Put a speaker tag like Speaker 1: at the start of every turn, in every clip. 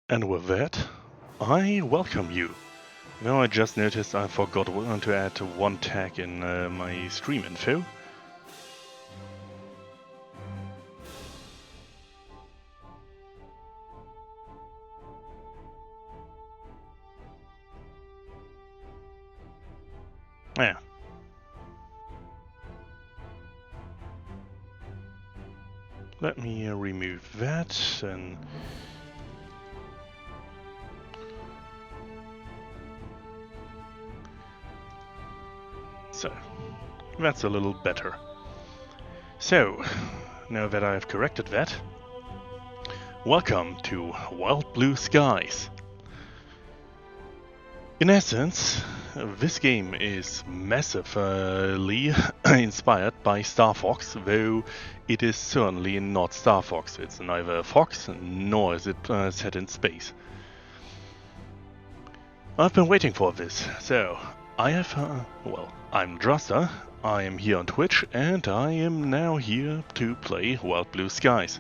Speaker 1: And with that, I welcome you. Now I just noticed I forgot to add one tag in my stream info. Yeah. Let me remove that and... So, that's a little better. So, now that I've corrected that, welcome to Wild Blue Skies. In essence, this game is massively inspired by Starfox, though it is certainly not Starfox. It's neither a fox, nor is it set in space. I've been waiting for this, so I have, I'm Druster, I am here on Twitch, and I am now here to play Wild Blue Skies.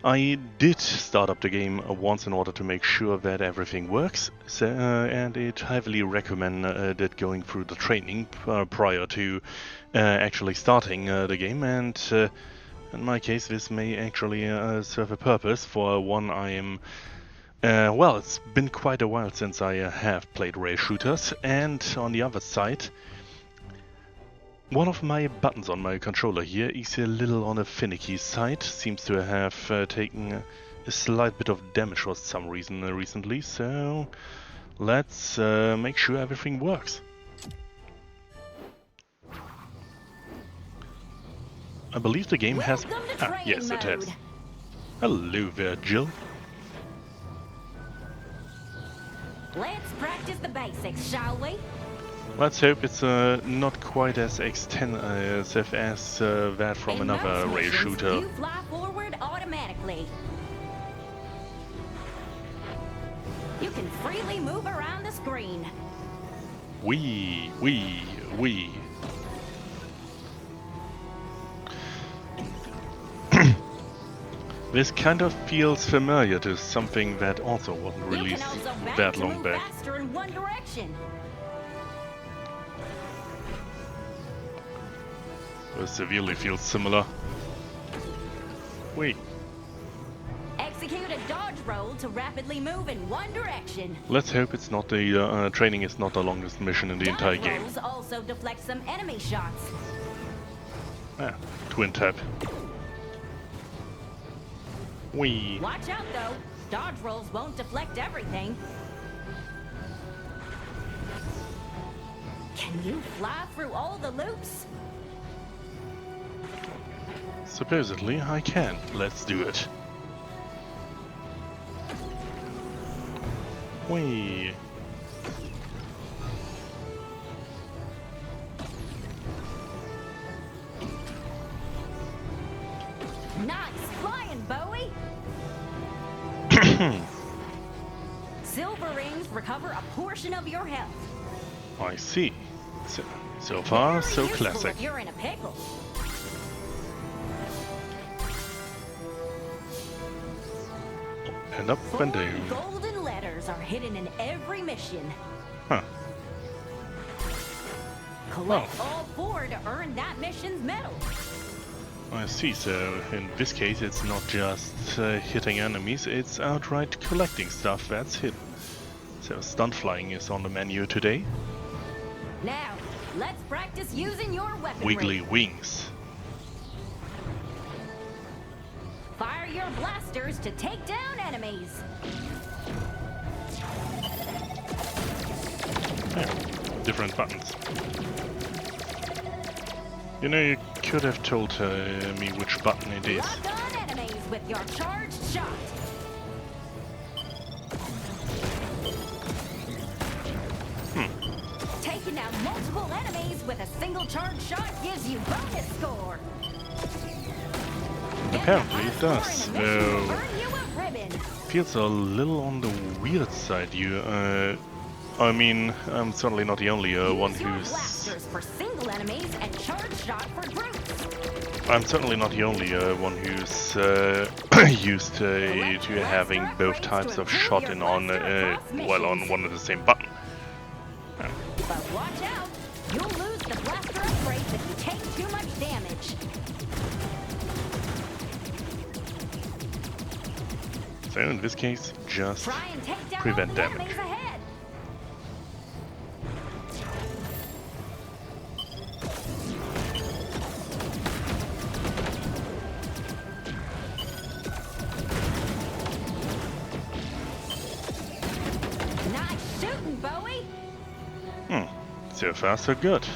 Speaker 1: I did start up the game once in order to make sure that everything works, so, and it heavily recommended going through the training prior to actually starting the game, and in my case this may actually serve a purpose. For one, I am... well, it's been quite a while since I have played rail shooters, and on the other side, one of my buttons on my controller here is a little on a finicky side, seems to have taken a slight bit of damage for some reason recently, so let's make sure everything works. I believe the game has... yes, it has. Hello there, Jill.
Speaker 2: Let's practice the basics, shall we?
Speaker 1: Let's hope it's not quite as extensive as that from another rail shooter.
Speaker 2: You fly forward automatically. You can freely move around the screen.
Speaker 1: Wee. This kind of feels familiar to something that also wasn't released that long back.
Speaker 2: Faster in one direction.
Speaker 1: It severely feels similar. Wait.
Speaker 2: Execute a dodge roll to rapidly move in one direction.
Speaker 1: Let's hope it's not the training is not the longest mission in the entire game.
Speaker 2: Dodge rolls also deflect some enemy shots.
Speaker 1: Twin tap. Wee.
Speaker 2: Watch out though. Dodge rolls won't deflect everything. Can you fly through all the loops?
Speaker 1: Supposedly I can. Let's do it. Whee!
Speaker 2: Nice flying, Bowie! Silver rings recover a portion of your health.
Speaker 1: I see. So far, so
Speaker 2: Very useful
Speaker 1: classic.
Speaker 2: if you're in a pickle.
Speaker 1: And up and down.
Speaker 2: Golden letters are hidden in every mission.
Speaker 1: Huh.
Speaker 2: Collect all 4 to earn that mission's medal.
Speaker 1: I see, so in this case it's not just hitting enemies, it's outright collecting stuff that's hidden. So stunt flying is on the menu today.
Speaker 2: Now, let's practice using your weaponry.
Speaker 1: Wiggly wings.
Speaker 2: Fire your blasters to take down enemies.
Speaker 1: Yeah, different buttons. You know, you could have told me which button it is.
Speaker 2: Lock on enemies with your charged shot. Taking out multiple enemies with a single charged shot gives you bonus score.
Speaker 1: Apparently it does, though
Speaker 2: Earn you a ribbon.
Speaker 1: feels a little on the weird side. I mean, I'm certainly not the only one
Speaker 2: Use your
Speaker 1: who's...
Speaker 2: blasters for single enemies and charged shot for groups.
Speaker 1: I'm certainly not the only one who's used to having both types of shot in on, well, on one and the same button.
Speaker 2: But watch out, you'll lose the blaster upgrades if you take too much damage.
Speaker 1: So in this case, just
Speaker 2: Try and take down
Speaker 1: prevent
Speaker 2: all the
Speaker 1: damage.
Speaker 2: enemies ahead. Nice shooting, Bowie.
Speaker 1: So far so good.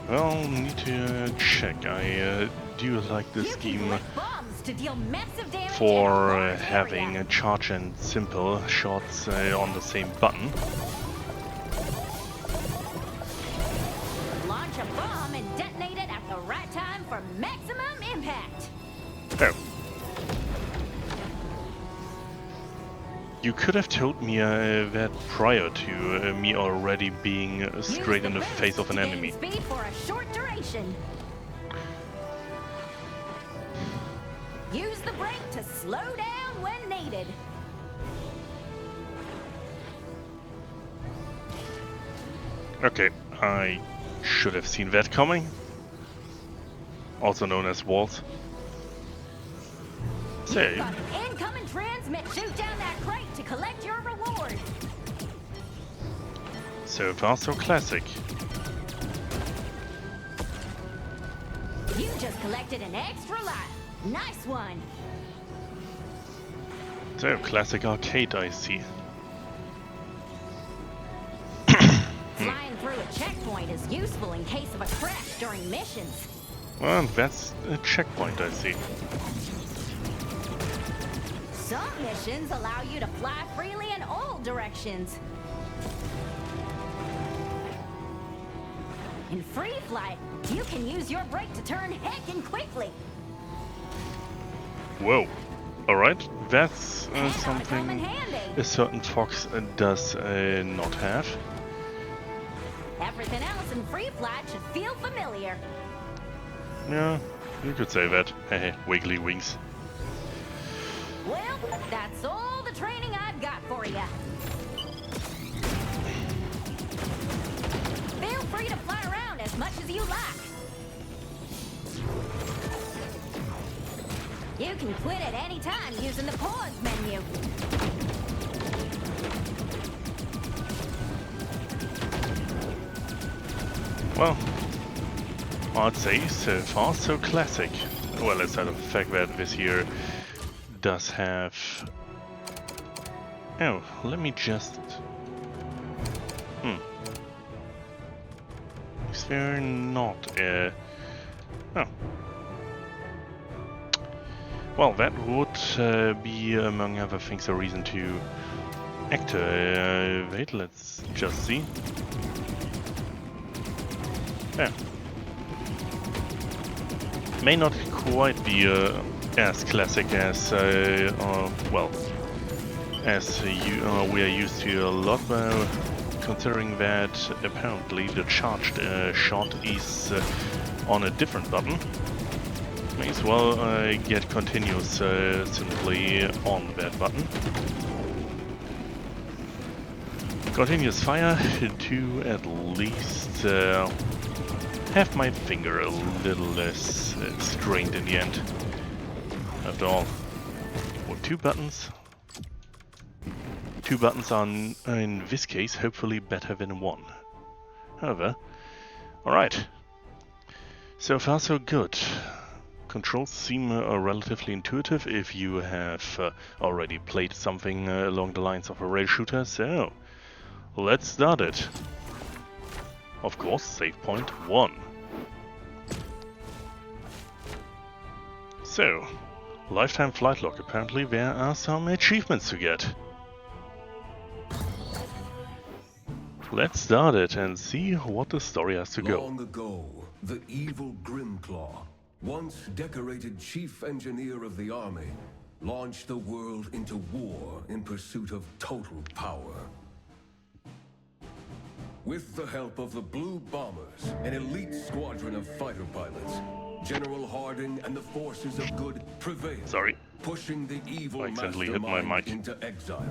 Speaker 1: Well, need to check. I do like this
Speaker 2: You can
Speaker 1: scheme
Speaker 2: collect bombs to deal massive damage in a
Speaker 1: for
Speaker 2: large
Speaker 1: having
Speaker 2: area.
Speaker 1: charge and simple shots on the same button.
Speaker 2: Launch a bomb and detonate it at the right time for maximum impact.
Speaker 1: Oh. You could have told me that prior to me already being straight in the face of an enemy.
Speaker 2: Speed for a short duration. Use the brake to slow down when needed.
Speaker 1: Okay, I should have seen that coming. Also known as walls. So,
Speaker 2: Got an incoming transmit. Shoot down that crate to collect your reward.
Speaker 1: so far so classic.
Speaker 2: You just collected an extra life. Nice one.
Speaker 1: So, classic arcade I see.
Speaker 2: Flying through a checkpoint is useful in case of a crash during missions.
Speaker 1: Well, that's a checkpoint I see.
Speaker 2: Some missions allow you to fly freely in all directions. In free flight, you can use your brake to turn heckin' quickly.
Speaker 1: Whoa. Alright, that's
Speaker 2: Come in
Speaker 1: something
Speaker 2: handy.
Speaker 1: a certain Fox does not have.
Speaker 2: Everything else in free flight should feel familiar.
Speaker 1: Yeah, you could say that. Hehe, wiggly wings.
Speaker 2: Well, that's all the training I've got for you. Feel free to fly around as much as you like. You can quit at any time using the pause menu.
Speaker 1: Well, I'd say so far so classic. Well, aside of the fact that this here does have... Oh, let me just... Is there not a... Oh. Well, that would be, among other things, a reason to activate. Let's just see. Yeah. May not quite be as classic as, well, as we are used to a lot, but considering that apparently the charged shot is on a different button, may as well get continuous simply on that button. Continuous fire to at least have my finger a little less strained in the end. After all, with two buttons are in this case hopefully better than one. However, alright. So far so good. Controls seem relatively intuitive if you have already played something along the lines of a rail shooter, so let's start it. Of course, save point 1. So, lifetime flight log. Apparently there are some achievements to get. Let's start it and see what the story has to go.
Speaker 3: Long ago, the evil Grimclaw, once decorated chief engineer of the army, launched the world into war in pursuit of total power. With the help of the Blue Bombers, an elite squadron of fighter pilots, General Harding and the forces of good prevailed,
Speaker 1: Sorry.
Speaker 3: pushing the evil
Speaker 1: I accidentally hit my
Speaker 3: mastermind
Speaker 1: mic.
Speaker 3: into exile.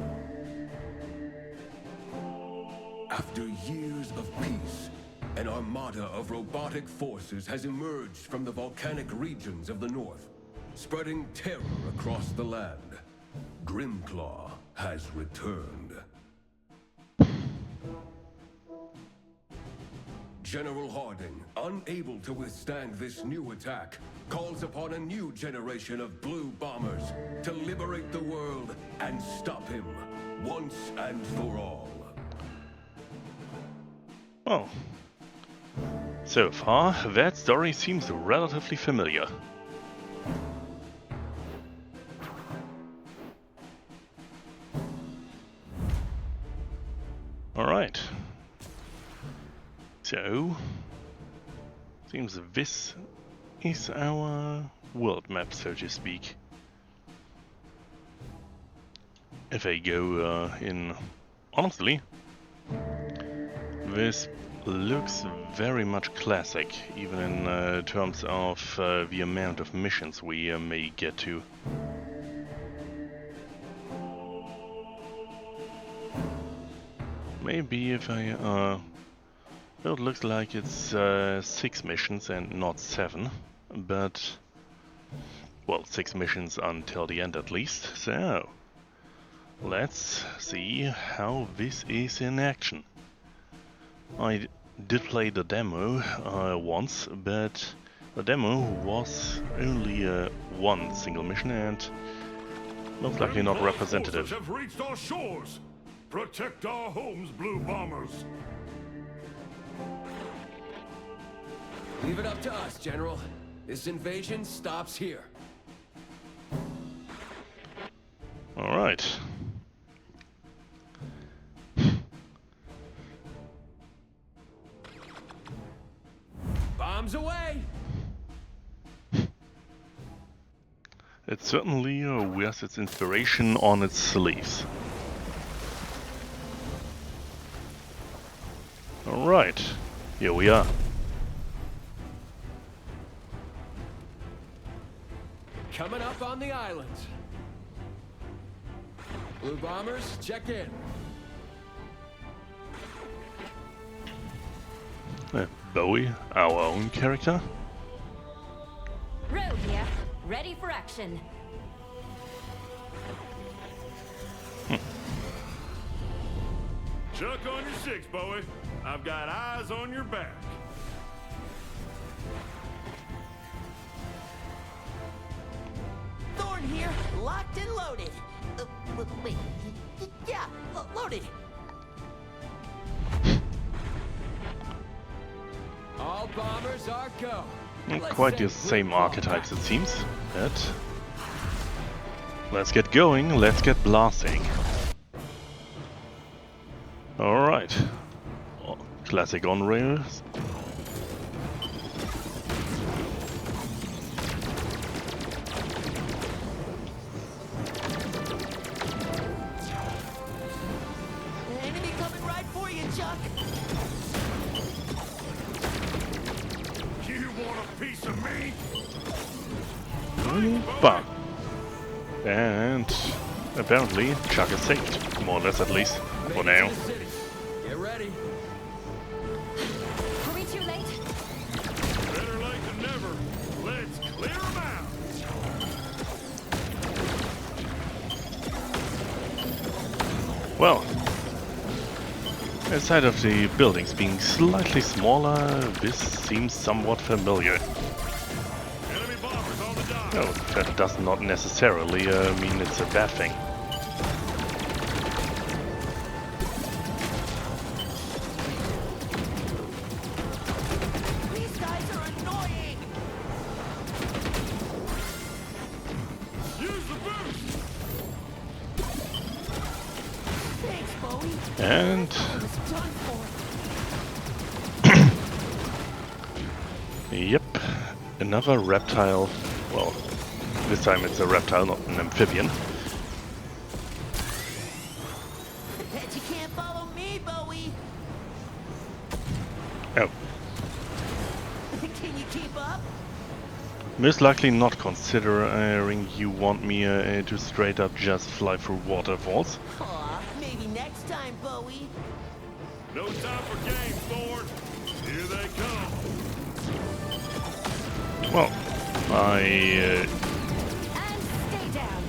Speaker 3: After years of peace, an armada of robotic forces has emerged from the volcanic regions of the north, spreading terror across the land. Grimclaw has returned. General Harding, unable to withstand this new attack, calls upon a new generation of Blue Bombers to liberate the world and stop him once and for all.
Speaker 1: Oh. So far, that story seems relatively familiar. Alright. So, seems this is our world map, so to speak. If I go in... Honestly, this looks very much classic, even in terms of the amount of missions we may get to. Maybe if I... Well, it looks like it's 6 missions and not 7, but... Well, 6 missions until the end at least, so... Let's see how this is in action. I did play the demo once, but the demo was only one single mission and most likely not representative.
Speaker 4: Have reached our shores. Protect our homes, Blue Bombers.
Speaker 3: Leave it up to us, General. This invasion stops here.
Speaker 1: All right.
Speaker 3: Bombs away!
Speaker 1: It certainly wears its inspiration on its sleeves. All right, here we are.
Speaker 3: Coming up on the island. Blue Bombers, check in.
Speaker 1: Bowie, our own character.
Speaker 2: Road here, ready for action.
Speaker 4: Chuck on your 6, Bowie. I've got eyes on your back.
Speaker 5: Thorn here, locked and loaded. Wait, yeah, loaded.
Speaker 3: All bombers are go.
Speaker 1: Not quite the same archetypes it seems, but let's get going, let's get blasting. Alright. Classic on rails.
Speaker 5: Enemy coming right for you, Chuck.
Speaker 4: You want a piece of me?
Speaker 1: Bam. And apparently Chuck is saved, more or less at least, for now.
Speaker 6: ready.
Speaker 2: Are we too late?
Speaker 4: Better late than never. Let's clear them out.
Speaker 1: Well, aside of the buildings being slightly smaller, this seems somewhat familiar.
Speaker 4: Enemy bombers on the dock.
Speaker 1: No, that does not necessarily mean it's a bad thing.
Speaker 5: These guys are annoying.
Speaker 4: Use the boost.
Speaker 5: Thanks, Bowie.
Speaker 1: And
Speaker 5: I was done for.
Speaker 1: yep, another reptile. Well, this time it's a reptile, not an amphibian.
Speaker 5: Bet you can't follow me, Bowie.
Speaker 1: Oh,
Speaker 5: Can you keep up?
Speaker 1: most likely not, considering you want me to straight up just fly through waterfalls.
Speaker 5: Aw, maybe next time, Bowie.
Speaker 4: No time for games, Thorn. Here they come.
Speaker 1: Well,
Speaker 2: And stay down.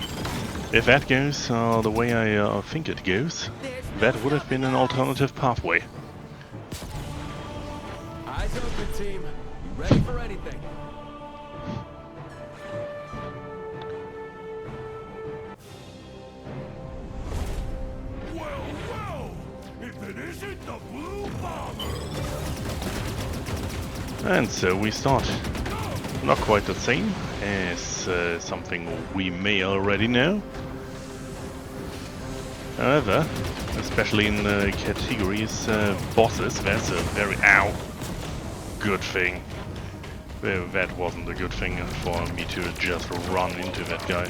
Speaker 1: if that goes the way I think it goes,
Speaker 5: There's no
Speaker 1: that would have been an alternative pathway.
Speaker 6: Eyes open, team. You ready for anything?
Speaker 4: Well, well. If it isn't the blue bomber.
Speaker 1: And so we start. Not quite the same as something we may already know. However, especially in categories bosses, that's a very good thing. Well, that wasn't a good thing for me to just run into that guy.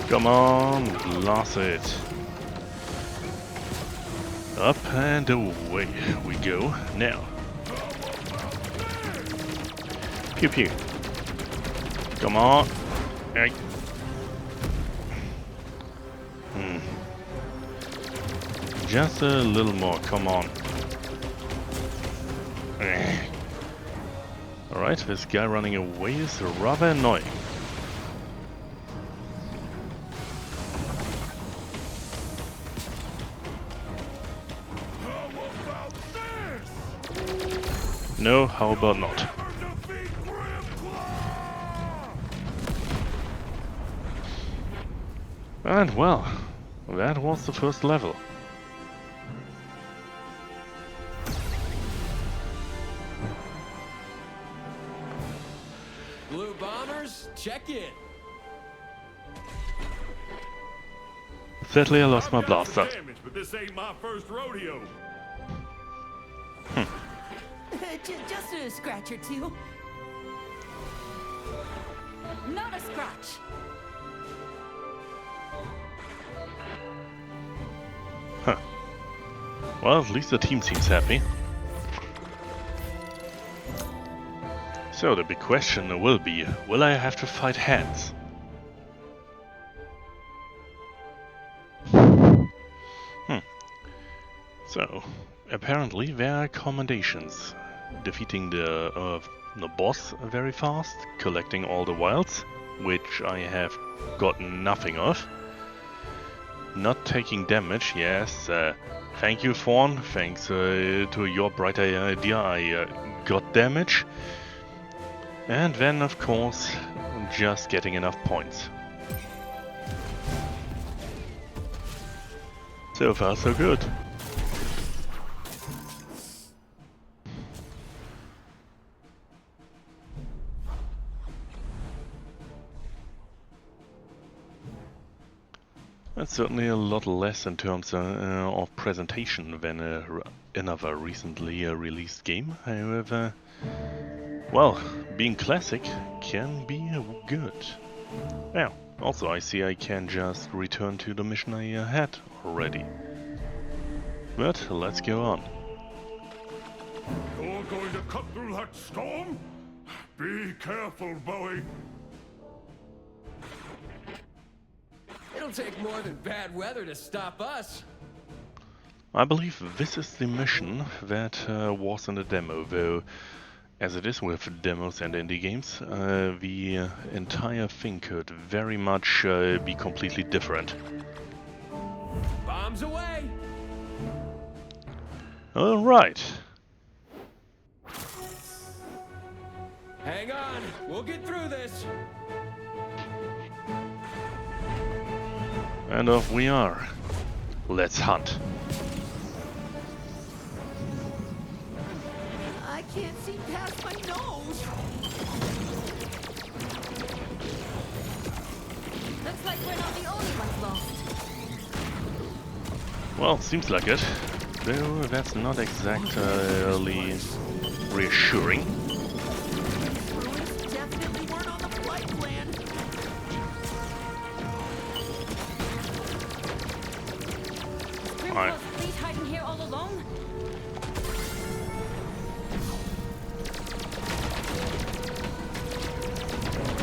Speaker 1: Come on, blast it. Up and away we go. Now. Pew pew. Come on. Hey. Just a little more, come on. Alright, this guy running away is rather annoying. No, how about not? And well, that was the first level.
Speaker 6: Blue bombers, check in.
Speaker 1: Sadly, I lost my
Speaker 4: I've done some
Speaker 1: blaster.
Speaker 4: damage, but this ain't my first rodeo.
Speaker 5: Just a scratch or two.
Speaker 2: Not a scratch.
Speaker 1: Huh. Well, at least the team seems happy. So the big question will be, will I have to fight hands? So, apparently there are commendations. Defeating the boss very fast, collecting all the wilds, which I have got nothing of. Not taking damage, yes. Thank you, Fawn. Thanks to your bright idea, I got damage. And then, of course, just getting enough points. So far, so good. That's certainly a lot less in terms of presentation than another recently released game. However, well, being classic can be good. Now, Also, I see I can just return to the mission I had already. But let's go on.
Speaker 4: You're going to cut through that storm? Be careful, Bowie.
Speaker 6: It'll take more than bad weather to stop us.
Speaker 1: I believe this is the mission that was in the demo, though as it is with demos and indie games, the entire thing could very much be completely different.
Speaker 6: Bombs away!
Speaker 1: Alright.
Speaker 6: Hang on, we'll get through this.
Speaker 1: And off we are. Let's hunt.
Speaker 5: I can't see past my nose.
Speaker 2: Looks like we're not the only ones lost.
Speaker 1: Well, seems like it. Though that's not exactly reassuring.
Speaker 5: Ruins definitely weren't on the flight plan.
Speaker 1: Alright.
Speaker 2: Grimglass, please hiding here all alone?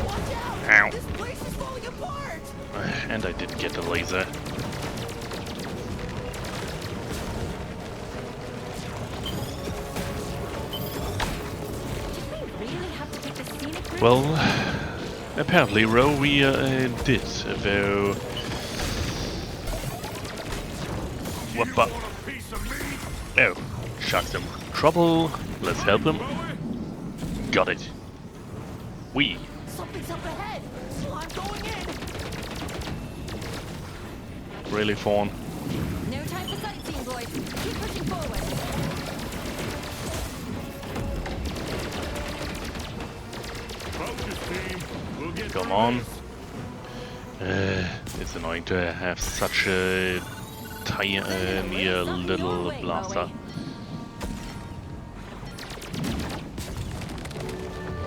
Speaker 5: Watch out!
Speaker 1: Ow.
Speaker 5: This place is falling apart!
Speaker 1: And I did get a laser.
Speaker 2: We really have to take the scenic route?
Speaker 1: Well, apparently, Ro, we did, though. What
Speaker 4: Want a piece of me?
Speaker 1: Oh, shucks him. Trouble. Let's help him. Got it. We.
Speaker 5: Something's up ahead! I'm going in!
Speaker 1: Really, Fawn?
Speaker 2: No time for sightseeing, boys. Keep pushing forward.
Speaker 4: Focus, team. We'll get
Speaker 1: Come
Speaker 4: through
Speaker 1: on.
Speaker 4: this.
Speaker 1: It's annoying to have such a tiny little blaster.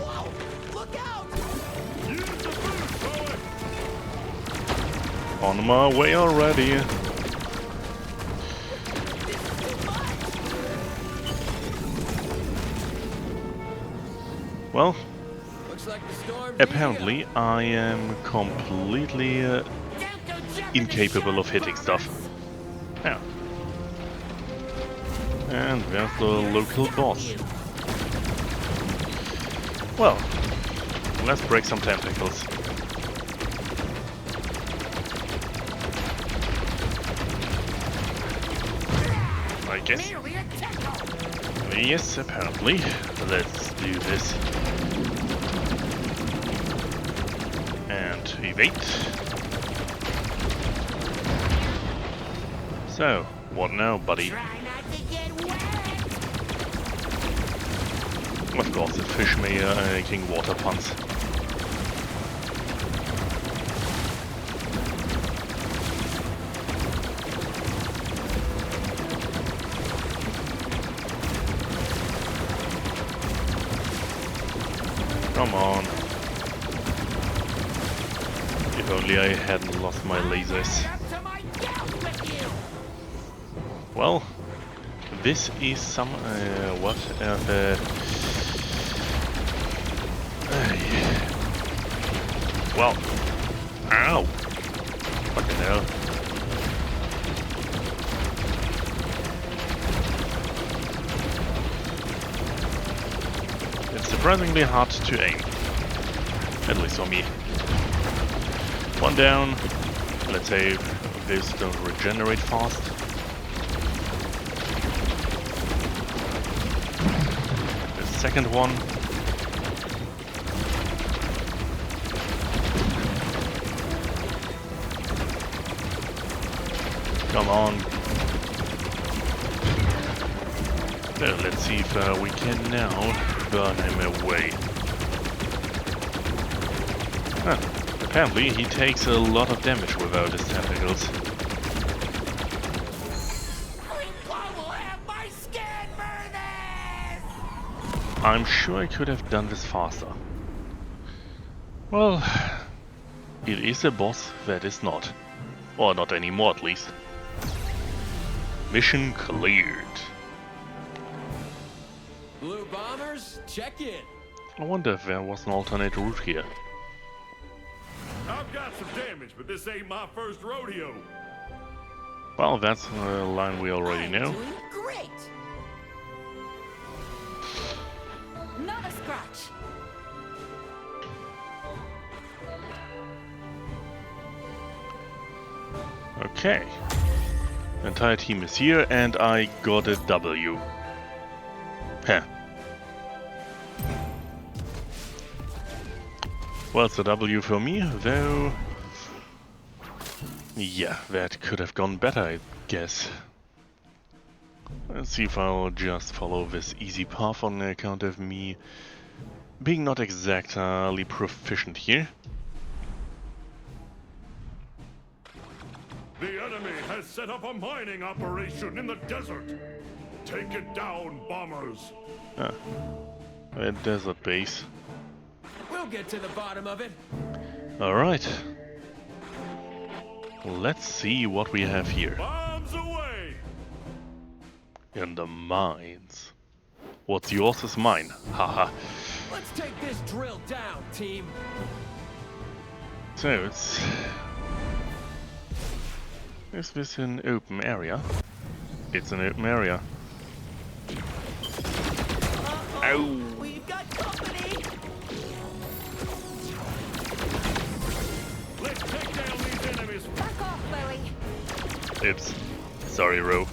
Speaker 5: Whoa! Look out!
Speaker 4: Use the boost, Bowie.
Speaker 1: On my way already.
Speaker 5: This is too much!
Speaker 1: Well,
Speaker 6: Looks like the storm's
Speaker 1: apparently I am completely
Speaker 5: Don't go jumping
Speaker 1: incapable
Speaker 5: the
Speaker 1: of hitting
Speaker 5: shark
Speaker 1: stuff. Yeah. And there's the local boss. Well, let's break some tentacles. I guess.
Speaker 5: Merely a tickle!
Speaker 1: Yes, apparently. Let's do this. And evade. So, what now, buddy?
Speaker 5: Try not to get wet!
Speaker 1: Of course, the fish making water puns. Come on. If only I hadn't lost my lasers.
Speaker 5: Up to my gals with you!
Speaker 1: Well, this is some what? Well, ow! Fucking hell! It's surprisingly hard to aim, at least for me. One down. Let's say those don't regenerate fast. Second one. Come on. Let's see if we can now burn him away. Huh. Apparently he takes a lot of damage without his tentacles.
Speaker 5: I will have my skin for this!
Speaker 1: I'm sure I could have done this faster. Well, It is a boss that is not. Or not anymore, at least. Mission cleared.
Speaker 6: Blue bombers, check in.
Speaker 1: I wonder if there was an alternate route here.
Speaker 4: I've got some damage, but this ain't my first rodeo.
Speaker 1: Well, that's a line we already know.
Speaker 5: Doing great.
Speaker 2: Not a scratch.
Speaker 1: Okay. The entire team is here and I got a W. Heh. Well, it's a W for me, though... Yeah, that could have gone better, I guess. Let's see if I'll just follow this easy path on account of me being not exactly proficient here.
Speaker 4: The enemy has set up a mining operation in the desert. Take it down, bombers.
Speaker 1: Ah, a desert base.
Speaker 6: We'll get to the bottom of it.
Speaker 1: Alright. Let's see what we have here.
Speaker 4: Bombs away!
Speaker 1: In the mines. What's yours is mine. Haha.
Speaker 6: Let's take this drill down, team.
Speaker 1: So it's... Is this an open area? It's an open area. Ow!
Speaker 5: We've got company.
Speaker 4: Let's take down these enemies.
Speaker 2: Back off, Bowie.
Speaker 1: Oops. Sorry, Ro.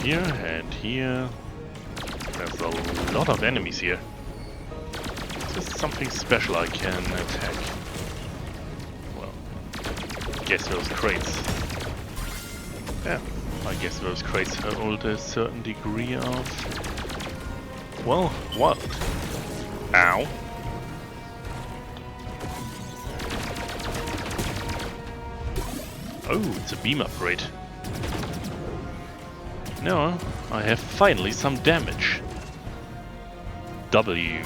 Speaker 1: And here. There's a lot of enemies here. Is this something special I can attack? Well, guess those crates. Yeah, I guess those crates hold a certain degree of... Well, what? Ow. Oh, it's a beam upgrade. No, I have finally some damage. W.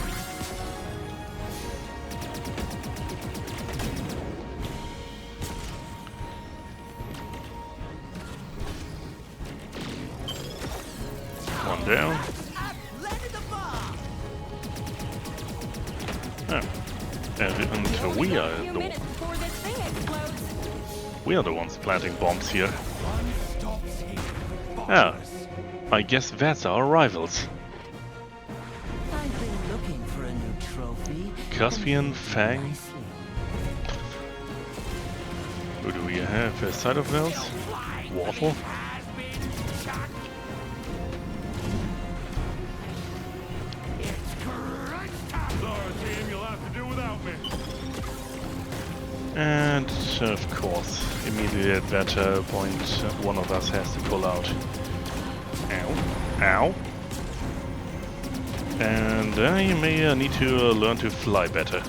Speaker 1: One down.
Speaker 5: I've landed the bomb.
Speaker 1: Oh. And we are
Speaker 2: A few
Speaker 1: the
Speaker 2: minutes before this thing explodes.
Speaker 1: ones planting bombs here. Ah, I guess that's our rivals.
Speaker 5: I've been looking for a new trophy.
Speaker 1: Caspian, Fang. Who do we have aside of those? Waffle.
Speaker 4: Sorry, team, you'll have to do without me.
Speaker 1: And of course, immediately at that point, one of us has to pull out. Ow. Ow. And you may need to learn to fly better.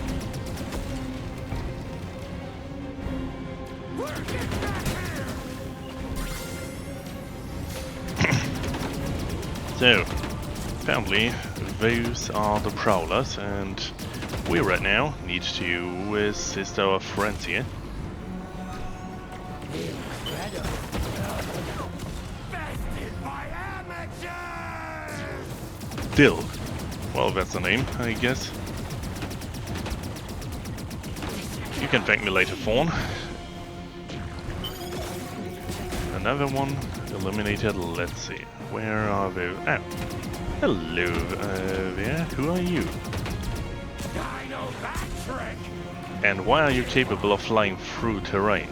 Speaker 1: So, apparently those are the prowlers, and we right now need to assist our friends here. Dill. Well, that's the name, I guess. You can thank me later, Fawn. Another one eliminated. Let's see. Where are they? Oh. Hello there. Who are you?
Speaker 4: I know that trick.
Speaker 1: And why are you capable of flying through terrain?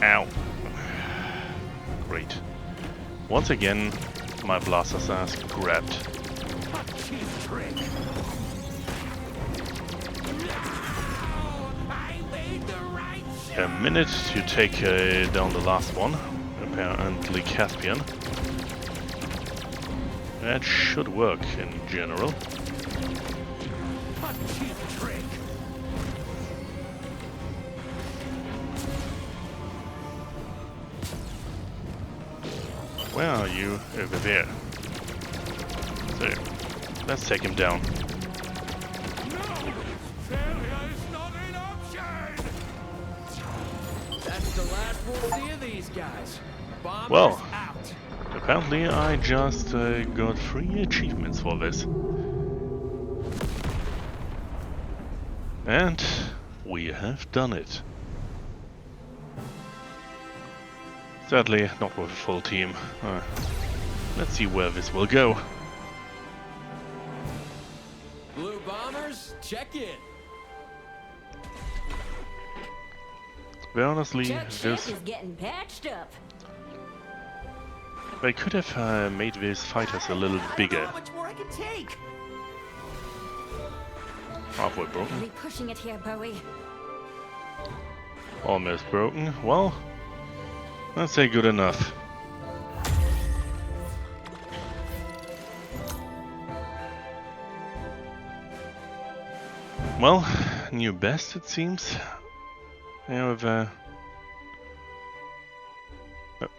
Speaker 1: Ow. Great. Once again, my blaster's ass grabbed. A minute to take down the last one, apparently Caspian. That should work in general. Where are you? Over there. So, let's take him down.
Speaker 4: No! Failure is not an option!
Speaker 6: That's the last we'll see of these guys. Bombers
Speaker 1: Well.
Speaker 6: out.
Speaker 1: Apparently I just got 3 achievements for this. And we have done it. Sadly, not with a full team. Let's see where this will go.
Speaker 6: Blue bombers, check in.
Speaker 1: Well, honestly,
Speaker 2: Chuck Ship
Speaker 1: this,
Speaker 2: is getting patched up.
Speaker 1: they could have made these fighters a little
Speaker 5: I don't know
Speaker 1: bigger.
Speaker 5: how much more I can take.
Speaker 1: Halfway broken.
Speaker 2: Really pushing it here, Bowie.
Speaker 1: Almost broken. Well, let's say good enough. Well, new best it seems. However,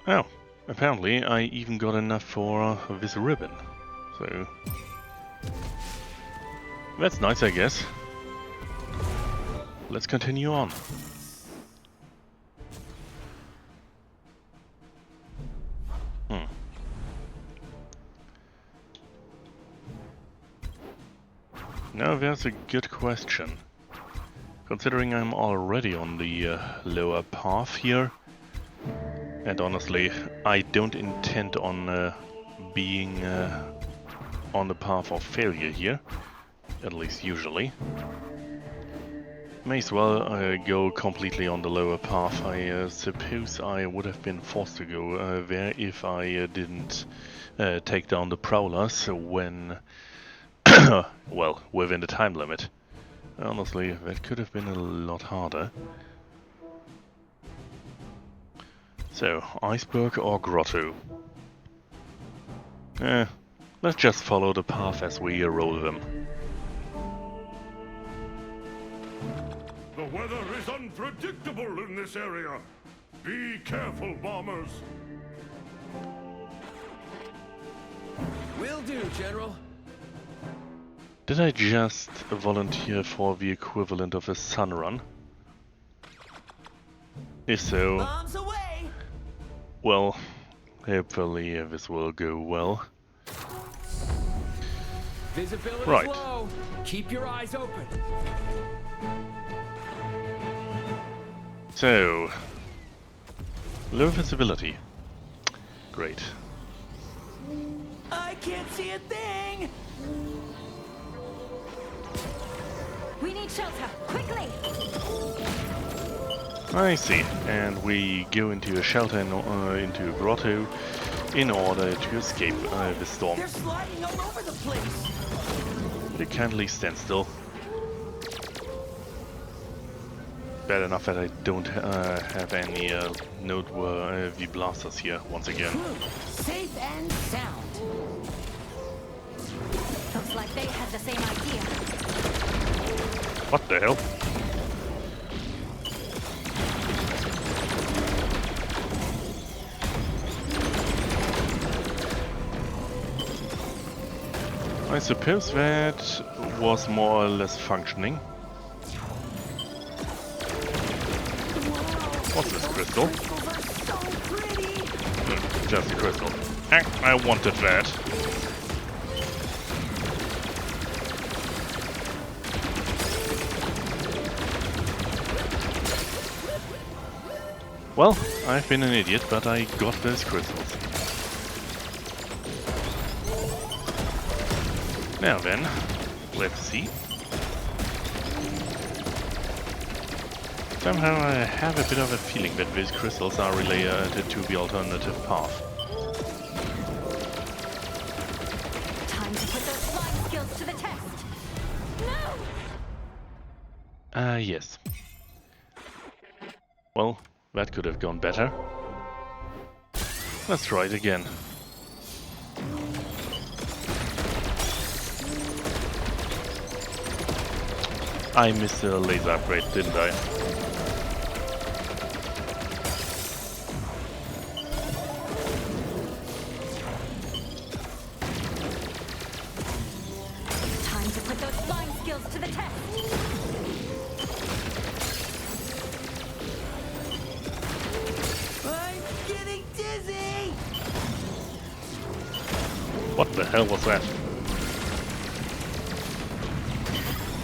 Speaker 1: oh, apparently I even got enough for this ribbon. So that's nice, I guess. Let's continue on. Now there's a good question. Considering I'm already on the lower path here, and honestly, I don't intend on being on the path of failure here, at least usually. May as well go completely on the lower path. I suppose I would have been forced to go there if I didn't take down the prowlers when, well, within the time limit. Honestly, that could have been a lot harder. So, iceberg or grotto? Let's just follow the path as we roll them.
Speaker 4: The weather is unpredictable in this area. Be careful, bombers.
Speaker 6: Will do, General.
Speaker 1: Did I just volunteer for the equivalent of a sun run? If so,
Speaker 5: Bombs away.
Speaker 1: well, hopefully this will go well.
Speaker 6: Visibility's
Speaker 1: Right.
Speaker 6: low. Keep your eyes open.
Speaker 1: So, low visibility. Great.
Speaker 5: I can't see a thing.
Speaker 2: We need shelter, quickly!
Speaker 1: I see. And we go into a shelter, into a grotto, in order to escape the storm.
Speaker 5: They're sliding all over the place.
Speaker 1: They can't leave stand still. Bad enough that I don't have any noteworthy blasters here once again.
Speaker 2: Safe and sound. Looks like they had the same idea.
Speaker 1: What the hell? I suppose that was more or less functioning. What's this crystal?
Speaker 5: Crystals are so pretty.
Speaker 1: Just a crystal. I wanted that. Well, I've been an idiot, but I got those crystals. Now then, let's see. Somehow I have a bit of a feeling that these crystals are related to the alternative path.
Speaker 2: Time to put those flying skills to the test. No!
Speaker 1: Yes. Well, that could have gone better. Let's try it again. I missed the laser upgrade, didn't I? What the hell was that?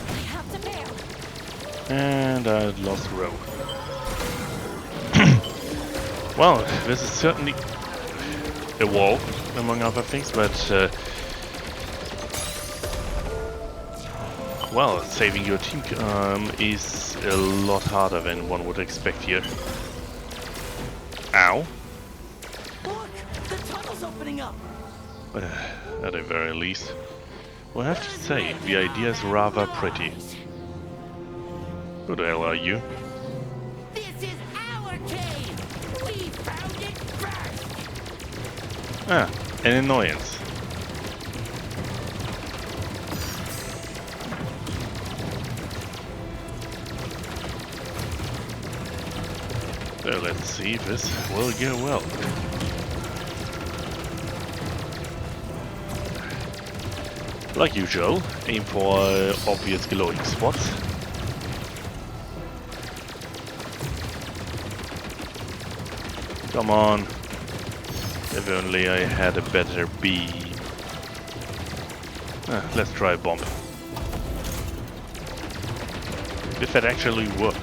Speaker 2: I have to bail.
Speaker 1: And I lost row. Well, this is certainly a wall, among other things, but well, saving your team is a lot harder than one would expect here. Ow.
Speaker 5: Look, the tunnel's opening up.
Speaker 1: At the very least. Well, I have to say, the idea is rather pretty. Who the hell are you?
Speaker 5: This is our cave. We found it first.
Speaker 1: Ah, an annoyance. So let's see if this will go well. Like usual, aim for obvious glowing spots. Come on. If only I had a better beam. Let's try a bomb. If that actually worked.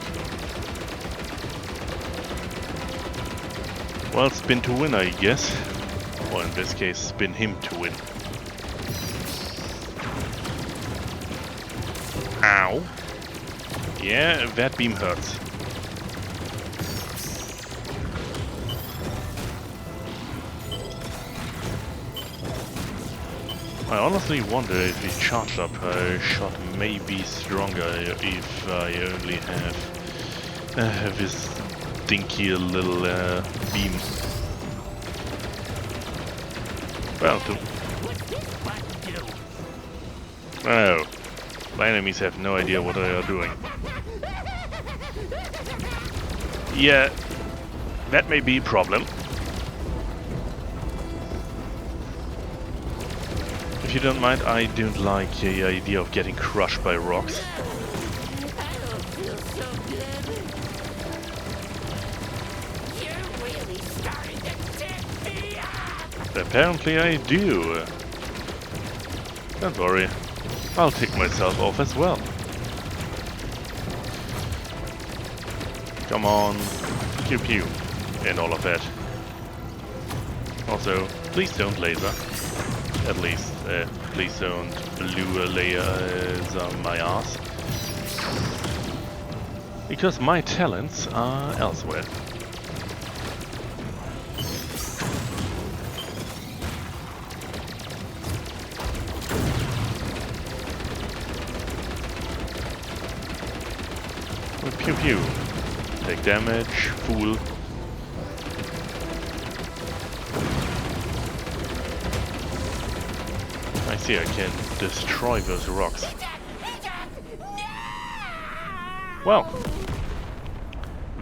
Speaker 1: Well, spin to win, I guess. Or in this case, spin him to win. Ow. Yeah, that beam hurts. I honestly wonder if the charged up shot may be stronger if I only have this dinky little beam. Well,
Speaker 5: What's this button do?
Speaker 1: oh, my enemies have no idea what they are doing. Yeah, that may be a problem. If you don't mind, I don't like the idea of getting crushed by rocks.
Speaker 5: I don't feel so good. You're really starting to tip me up.
Speaker 1: Apparently I do. Don't worry, I'll tick myself off as well. Come on, pew pew, and all of that. Also, please don't laser. At least, please don't lure layers on my ass. Because my talents are elsewhere. Pew pew. Take damage, fool. I see I can destroy those rocks. Well,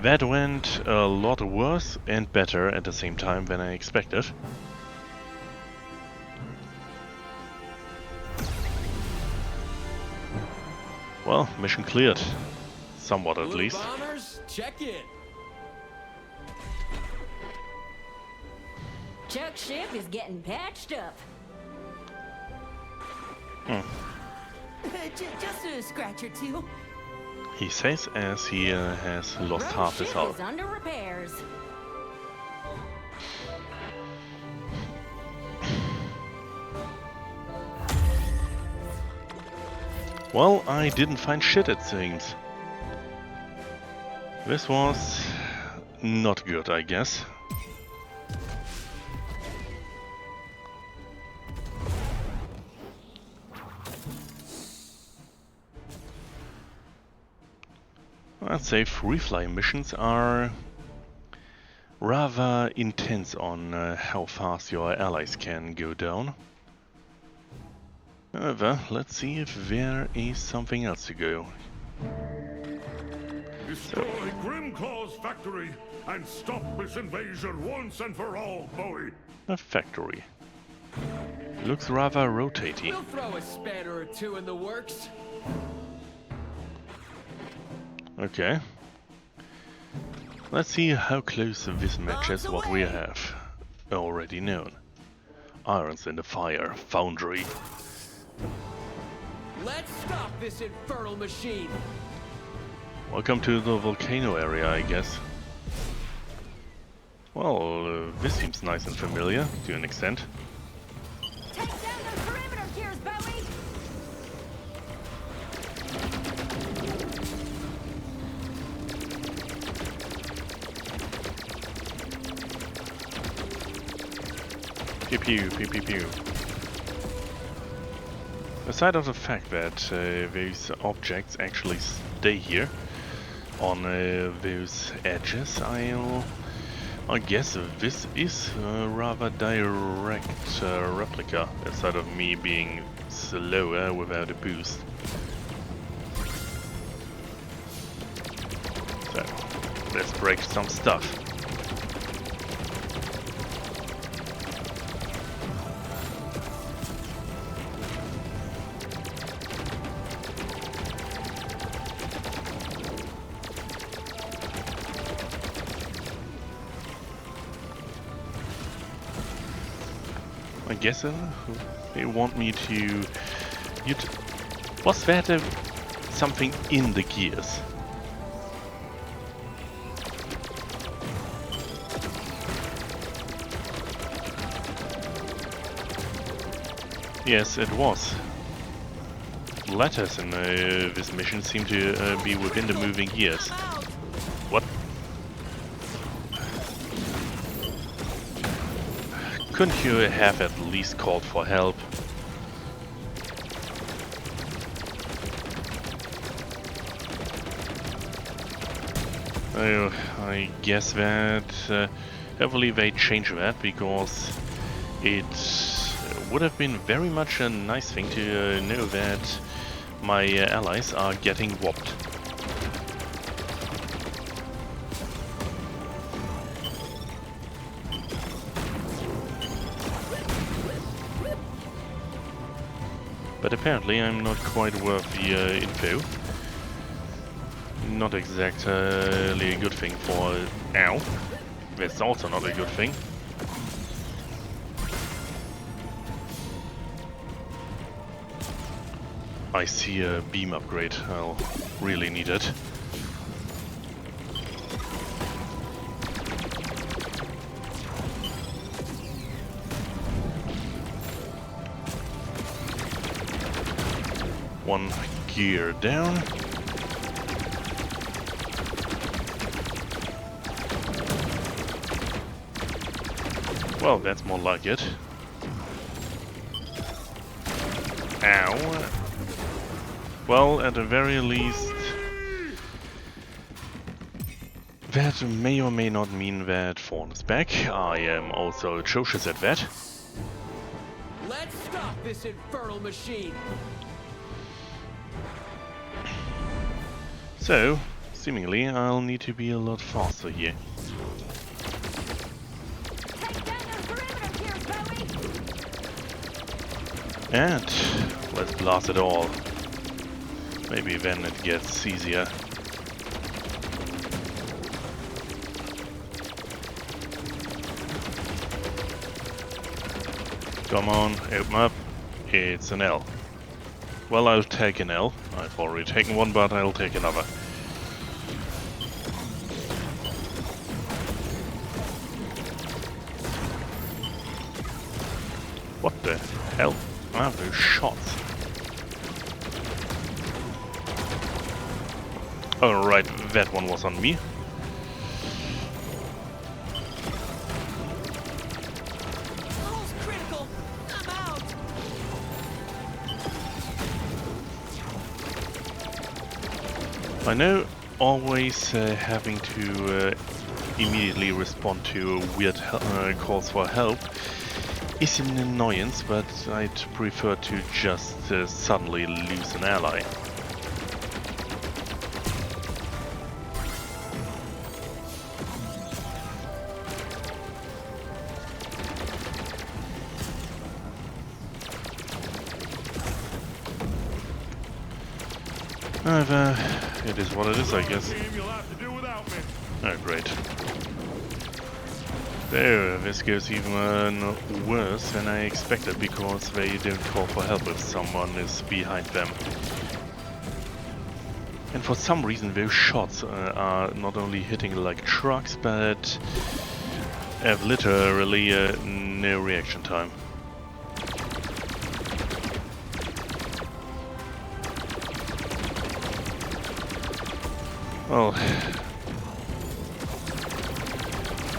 Speaker 1: that went a lot worse and better at the same time than I expected. Well, mission cleared. Somewhat at
Speaker 6: Blue
Speaker 1: least.
Speaker 6: bombers, check in.
Speaker 2: Chuck's ship is getting patched up.
Speaker 5: Just a scratch or two.
Speaker 1: He says as he has lost half his
Speaker 2: Ship
Speaker 1: health.
Speaker 2: is under repairs.
Speaker 1: Well, I didn't find shit, it seems. This was not good, I guess. I'd say free fly missions are rather intense on how fast your allies can go down. However, let's see if there is something else to go.
Speaker 4: Destroy Grimclaw's factory and stop this invasion once and for all, Bowie.
Speaker 1: A factory. Looks rather rotatey.
Speaker 6: We'll throw a spanner or two in the works.
Speaker 1: Okay. Let's see how close this matches what we have already known. Irons in the fire, foundry.
Speaker 6: Let's stop this infernal machine.
Speaker 1: Welcome to the volcano area, I guess. Well, this seems nice and familiar, to an extent.
Speaker 2: Take down those perimeter gears, Bowie!
Speaker 1: Pew pew, pew pew pew. Aside of the fact that those objects actually stay here on those edges, I guess this is a rather direct replica, instead of me being slower without a boost. So, let's break some stuff. I guess they want me to... Was that something in the gears? Yes, it was. Letters in this mission seem to be within the moving gears. What? Couldn't you have at least called for help? Oh, I guess that hopefully they change that, because it would have been very much a nice thing to know that my allies are getting whopped. But apparently I'm not quite worth the info. Not exactly a good thing for now. That's also not a good thing. I see a beam upgrade. I'll really need it. One gear down. Well, that's more like it. Ow. Well, at the very least, that may or may not mean that Fawn is back. I am also atrocious at that.
Speaker 6: Let's stop this infernal machine.
Speaker 1: So, seemingly, I'll need to be a lot faster here.
Speaker 2: Take down those perimeter gears, Bowie!
Speaker 1: And let's blast it all. Maybe then it gets easier. Come on, open up. It's an L. Well, I'll take an L. I've already taken one, but I'll take another. What the hell are those shots? Oh right, that one was on me.
Speaker 5: Almost critical. I'm out.
Speaker 1: I know always having to immediately respond to weird calls for help is an annoyance, but I'd prefer to just suddenly lose an ally. It is what it is, I guess.
Speaker 4: Team, you'll have to do without me.
Speaker 1: Oh, great. So, this goes even worse than I expected, because they don't call for help if someone is behind them. And for some reason those shots are not only hitting like trucks, but have literally no reaction time. Well,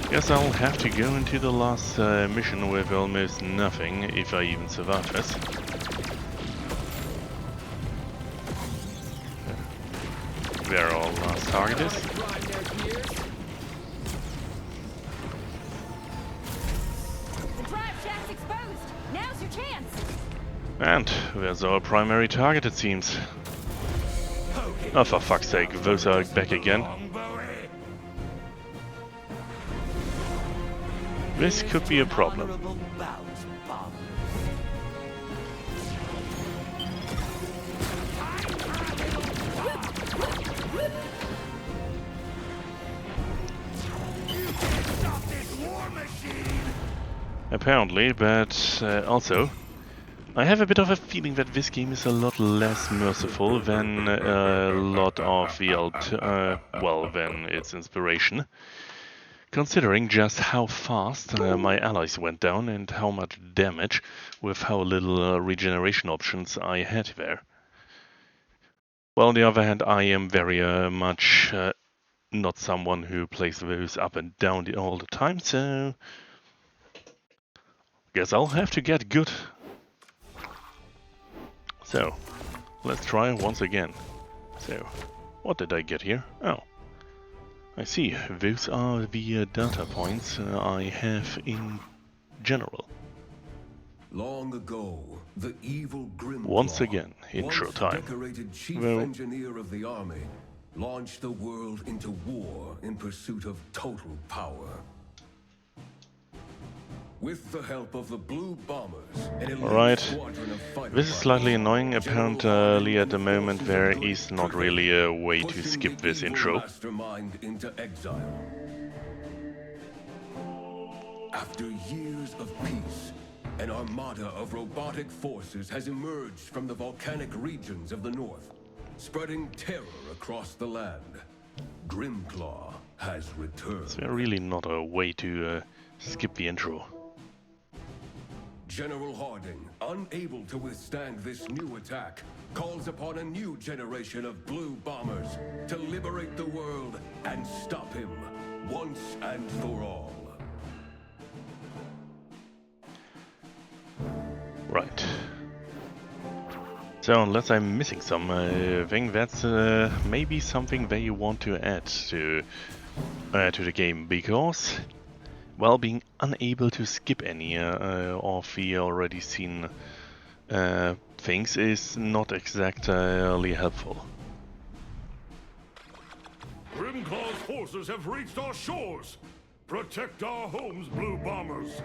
Speaker 1: guess I'll have to go into the last mission with almost nothing, if I even survive this. Where our last target is.
Speaker 2: The drive shaft's exposed. Now's your chance.
Speaker 1: And there's our primary target, it seems. Oh, for fuck's sake, those are back again. This could be a problem. Apparently, but also, I have a bit of a feeling that this game is a lot less merciful than a lot of the than its inspiration. Considering just how fast my allies went down and how much damage with how little regeneration options I had there. Well, on the other hand, I am very much not someone who plays those up and down all the time, so guess I'll have to get good. So, let's try once again. So, what did I get here? Oh, I see. Those are the data points I have in general.
Speaker 3: Long ago, the evil Grimclaw,
Speaker 1: Once again, intro
Speaker 3: once
Speaker 1: time.
Speaker 3: decorated chief
Speaker 1: Well,
Speaker 3: engineer of the army, launched the world into war in pursuit of total power. With the help of the Blue Bombers, an elite
Speaker 1: Alright,
Speaker 3: squadron of fighter
Speaker 1: this is slightly
Speaker 3: pilots,
Speaker 1: annoying.
Speaker 3: General
Speaker 1: Apparently at the
Speaker 3: Harding
Speaker 1: moment
Speaker 3: forces
Speaker 1: there
Speaker 3: of good
Speaker 1: is not really a way to
Speaker 3: pushing
Speaker 1: skip
Speaker 3: the
Speaker 1: this
Speaker 3: evil
Speaker 1: intro.
Speaker 3: mastermind into exile. After years of peace, an armada of robotic forces has emerged from the volcanic regions of the north, spreading terror across the land. Grimclaw has returned.
Speaker 1: Is there really not a way to skip the intro?
Speaker 3: General Harding, unable to withstand this new attack, calls upon a new generation of Blue Bombers to liberate the world and stop him once and for all.
Speaker 1: Right. So unless I'm missing something, that's maybe something they want to add to the game, because, well, being unable to skip any of the already seen things is not exactly helpful.
Speaker 4: Grimclaw's forces have reached our shores. Protect our homes, Blue Bombers.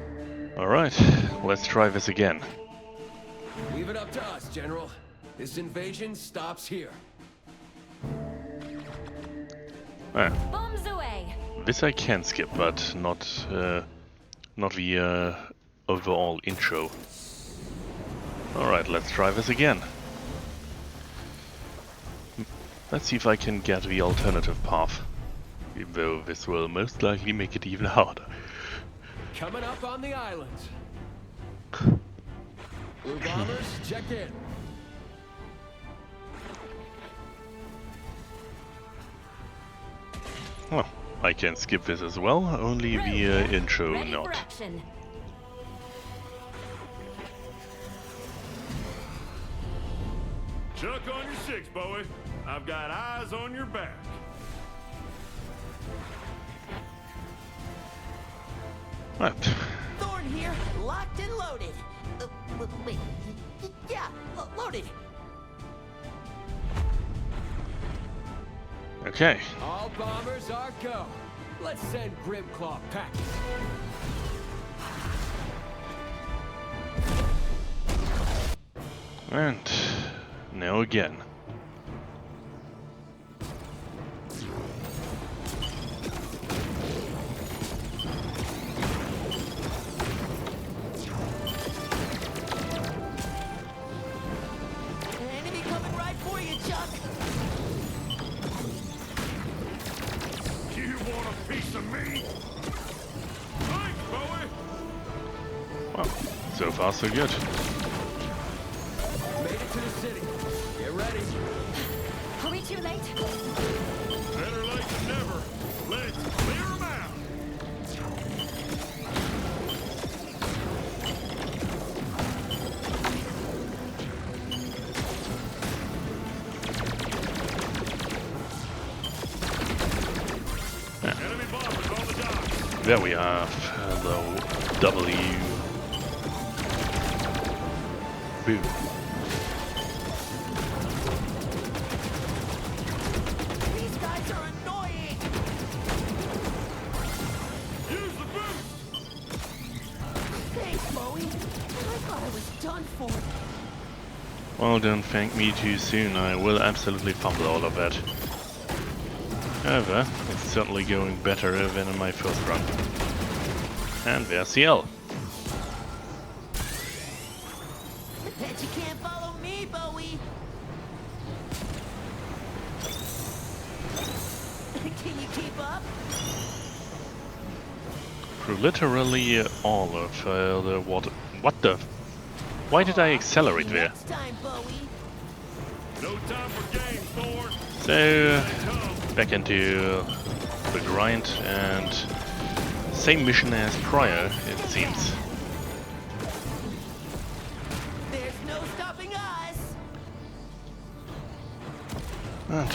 Speaker 1: Alright, let's try this again.
Speaker 6: Leave it up to us, General. This invasion stops here.
Speaker 2: Bombs away.
Speaker 1: This I can skip, but not the overall intro. Alright, let's try this again. Let's see if I can get the alternative path, even though this will most likely make it even harder.
Speaker 6: Coming up on the island. Blue Bombers, check in.
Speaker 1: Well, I can skip this as well, only the intro
Speaker 2: Ready for
Speaker 1: not.
Speaker 2: action.
Speaker 4: Chuck on your six, Bowie. I've got eyes on your back.
Speaker 1: Right.
Speaker 5: Thorn here, locked and loaded. Wait, yeah, loaded.
Speaker 1: Okay.
Speaker 6: All bombers are go. Let's send Grimclaw packing.
Speaker 1: And now again. Well, so far so good.
Speaker 6: Made it to the city. Get ready.
Speaker 2: Are we too late?
Speaker 4: Better late than never. Let's clear 'em out. Enemy bombers on the dock.
Speaker 1: There we have the W. Boom.
Speaker 5: These guys are annoying.
Speaker 4: Use the boost.
Speaker 5: Thanks, Bowie. I thought I was done for.
Speaker 1: Well, don't thank me too soon. I will absolutely fumble all of that. However, it's certainly going better than in my first run. And there's the L.
Speaker 5: Bet you can't follow me, Bowie. Can you keep up?
Speaker 1: Through literally all of the water. What the? Why did I accelerate there?
Speaker 5: Next time, Bowie.
Speaker 4: No time for games, Thor.
Speaker 1: So,
Speaker 4: Come.
Speaker 1: back into the grind and same mission as prior, it seems.
Speaker 5: There's no stopping us.
Speaker 1: And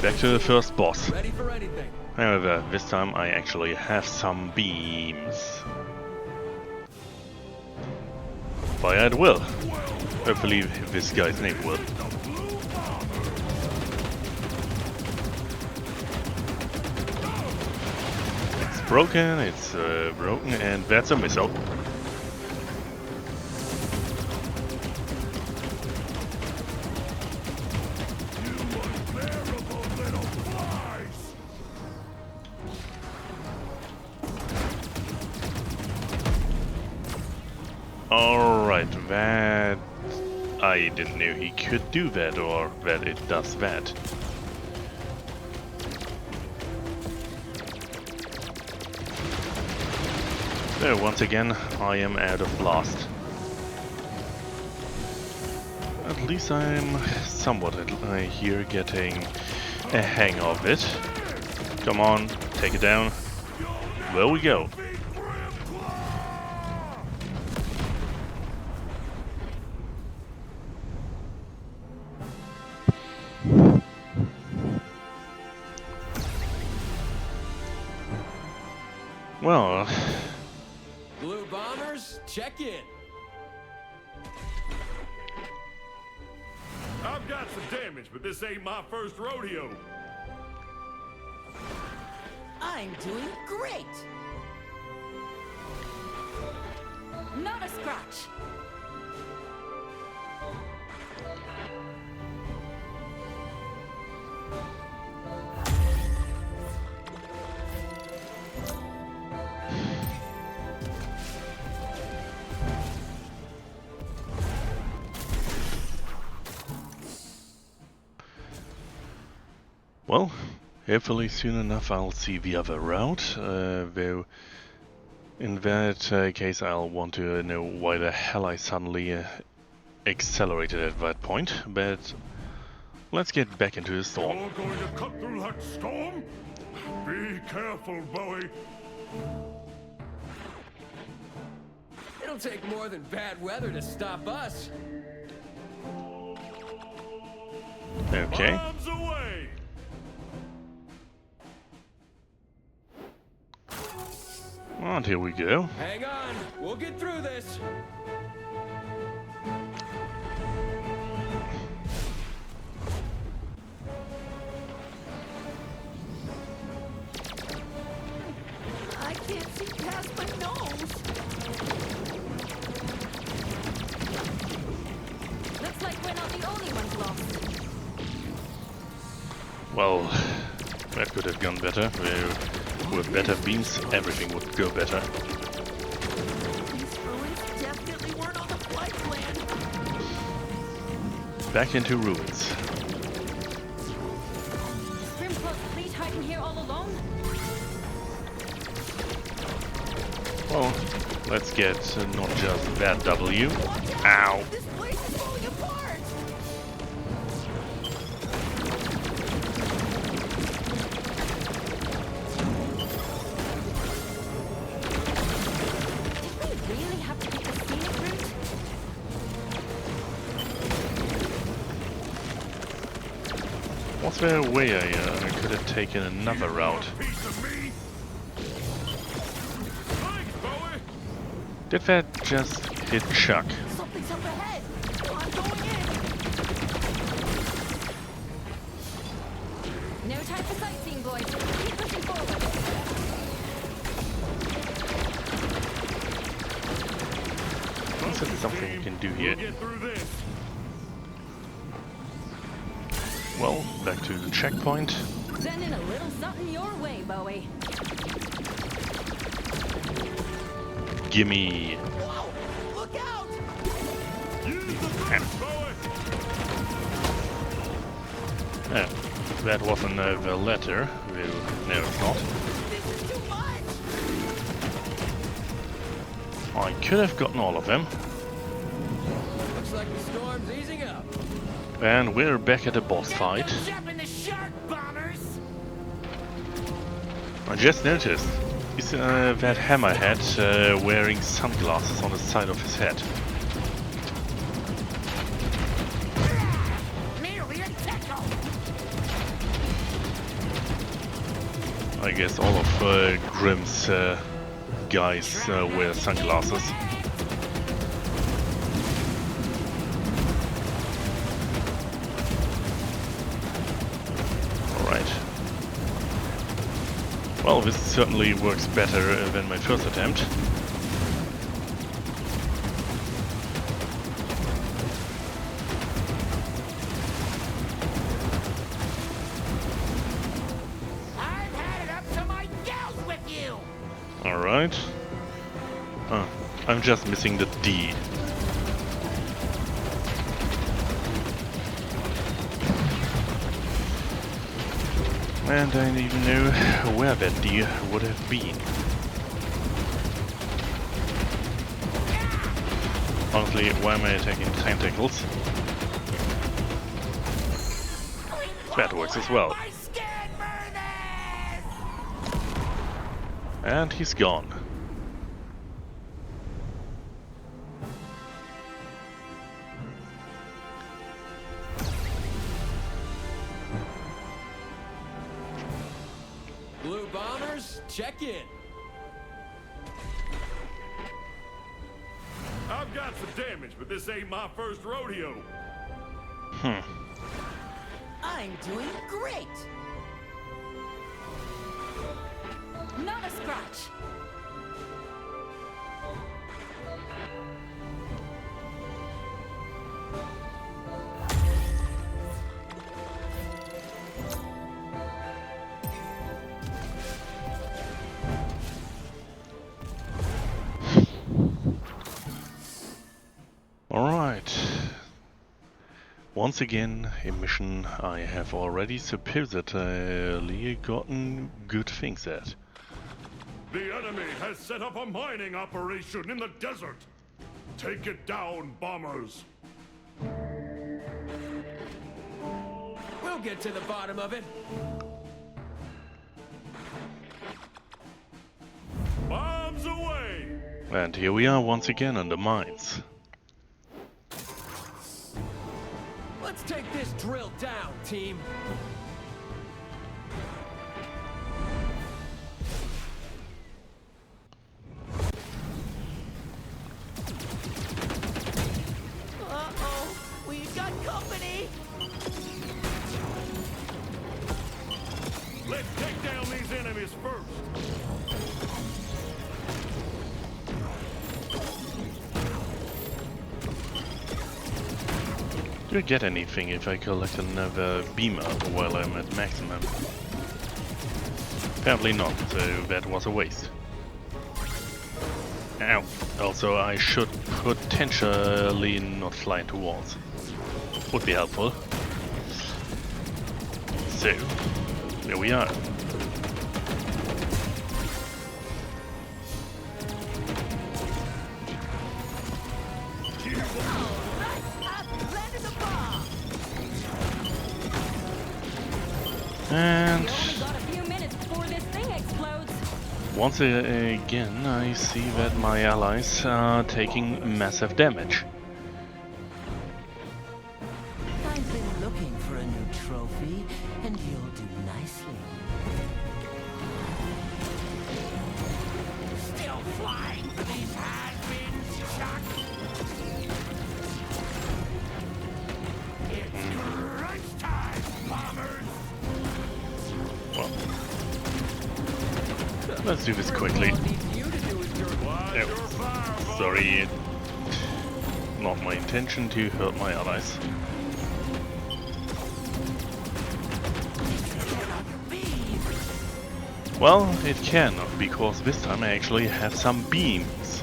Speaker 1: back to the first boss.
Speaker 6: Ready for anything.
Speaker 1: However, this time I actually have some beams. Fire at will. Hopefully this guy's name will. It's broken, and that's a missile. Alright, that... I didn't know he could do that, or that it does that. So, once again, I am out of blast. At least I'm somewhat here getting a hang of it. Come on, take it down. There we go. Well,
Speaker 6: Blue bombers, check in.
Speaker 4: I've got some damage, but this ain't my first rodeo.
Speaker 5: I'm doing great.
Speaker 2: Not a scratch.
Speaker 1: well, hopefully soon enough I'll see the other route, though in that case I'll want to know why the hell I suddenly accelerated at that point, but let's get back into the storm.
Speaker 4: You're going to cut through that storm? Be careful, Bowie.
Speaker 6: It'll take more than bad weather to stop us.
Speaker 1: Okay.
Speaker 4: Bombs away!
Speaker 1: And here we go.
Speaker 6: Hang on, we'll get through this.
Speaker 5: I can't see past my nose.
Speaker 2: Looks like we're not the only ones lost.
Speaker 1: Well, that could have gone better. With better beams, everything would go better.
Speaker 5: These ruins definitely weren't on the flight plan.
Speaker 1: Back into ruins.
Speaker 2: Grimclaw's fleet hiding here all alone?
Speaker 1: Well, Let's get not just that W. Ow!
Speaker 5: This place is falling apart!
Speaker 2: Did we really have to take the scenic route?
Speaker 1: Was there a way I could have taken another route?
Speaker 4: Piece of me. Thanks, Bowie.
Speaker 1: Did that just hit Chuck?
Speaker 5: Something's up ahead! I'm going in!
Speaker 2: No time for sightseeing, boys. Keep pushing forward.
Speaker 1: Is there something you can do here?
Speaker 4: We'll get through this.
Speaker 1: Well, back to the checkpoint.
Speaker 2: Sending a little something your way, Bowie.
Speaker 1: Gimme!
Speaker 5: Whoa! Look out!
Speaker 4: Use the brakes, Bowie.
Speaker 1: Oh, that was another letter. Well, no, it's not.
Speaker 5: This is too much!
Speaker 1: I could have gotten all of them.
Speaker 6: Looks like the storm's easing up.
Speaker 1: And we're back at the boss fight.
Speaker 5: Jumping the shark bombers!
Speaker 1: I just noticed. Is that hammerhead wearing sunglasses on the side of his head?
Speaker 5: Nearly a tackle!
Speaker 1: I guess all of Grimm's guys wear sunglasses. Alright. Well, this certainly works better than my first attempt.
Speaker 5: I've had it up to my gals with you!
Speaker 1: Alright. I'm just missing the D. And I don't even know where that D would have been. Honestly, why am I attacking tentacles? That works as well.
Speaker 5: My skin burners!
Speaker 1: And he's gone.
Speaker 6: Blue bombers, check in.
Speaker 4: I've got some damage, but this ain't my first rodeo.
Speaker 5: I'm doing great!
Speaker 2: Not a scratch.
Speaker 1: Alright. Once again, a mission I have already supposedly gotten good things at.
Speaker 4: The enemy has set up a mining operation in the desert. Take it down, bombers.
Speaker 6: We'll get to the bottom of it.
Speaker 4: Bombs away!
Speaker 1: And here we are once again on the mines.
Speaker 6: Let's take this drill down, team.
Speaker 5: Uh-oh! We've got company!
Speaker 4: Let's take down these enemies first.
Speaker 1: Do I get anything if I collect another beamer while I'm at maximum? Apparently not, so that was a waste. Ow. Also, I should potentially not fly into walls. Would be helpful. So, there we are.
Speaker 5: Landed the bomb.
Speaker 1: And
Speaker 2: You only got a few minutes before this thing explodes.
Speaker 1: once again, I see that my allies are taking massive damage.
Speaker 5: I've been looking for a new trophy, and you'll do nicely. Still flying for these has-beens, Chuck? It's crunch time, bombers!
Speaker 1: Well, let's do this quickly. Oh, sorry, not my intention to hurt my allies. Well, it can, because this time I actually have some beams.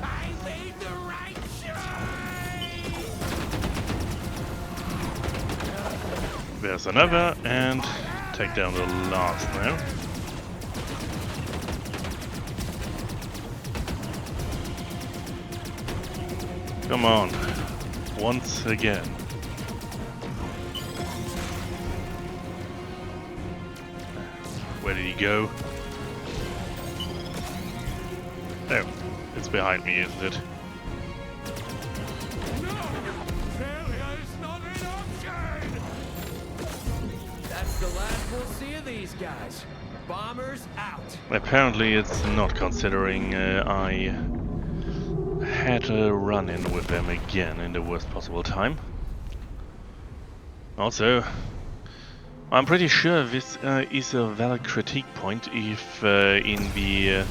Speaker 5: I made the right choice!
Speaker 1: There's another, and take down the last now. Come on, once again. Where did he go? Oh, it's behind me, isn't it?
Speaker 6: That's the last we'll see of these guys. Bombers out.
Speaker 1: Apparently it's not, considering I had a run-in with them again in the worst possible time. Also, I'm pretty sure this is a valid critique point if in the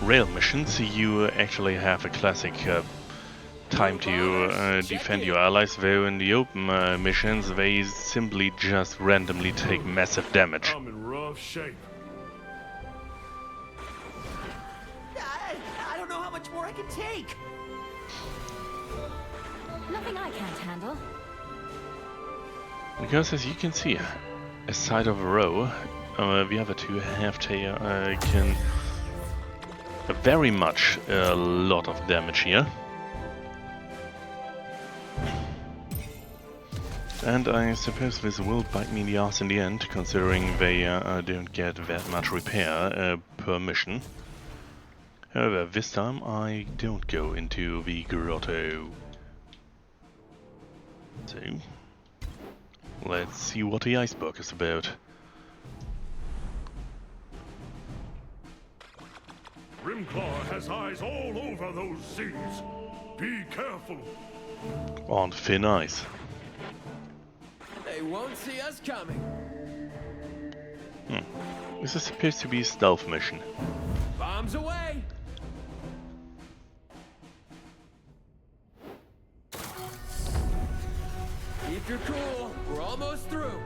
Speaker 1: rail missions you actually have a classic time to defend your allies, though in the open missions they simply just randomly take massive damage.
Speaker 4: I'm in rough shape.
Speaker 5: I don't know how much more I can take.
Speaker 2: Nothing I can't handle.
Speaker 1: Because as you can see, aside of a row, the other two half-tail can very much a lot of damage here. And I suppose this will bite me in the ass in the end, considering they don't get that much repair per mission. However, this time I don't go into the grotto. So, let's see what the iceberg is about.
Speaker 4: Grimclaw has eyes all over those seas. Be careful.
Speaker 1: On thin ice.
Speaker 6: They won't see us coming.
Speaker 1: This is supposed to be a stealth mission.
Speaker 6: Bombs away. Keep your cool. We're almost through.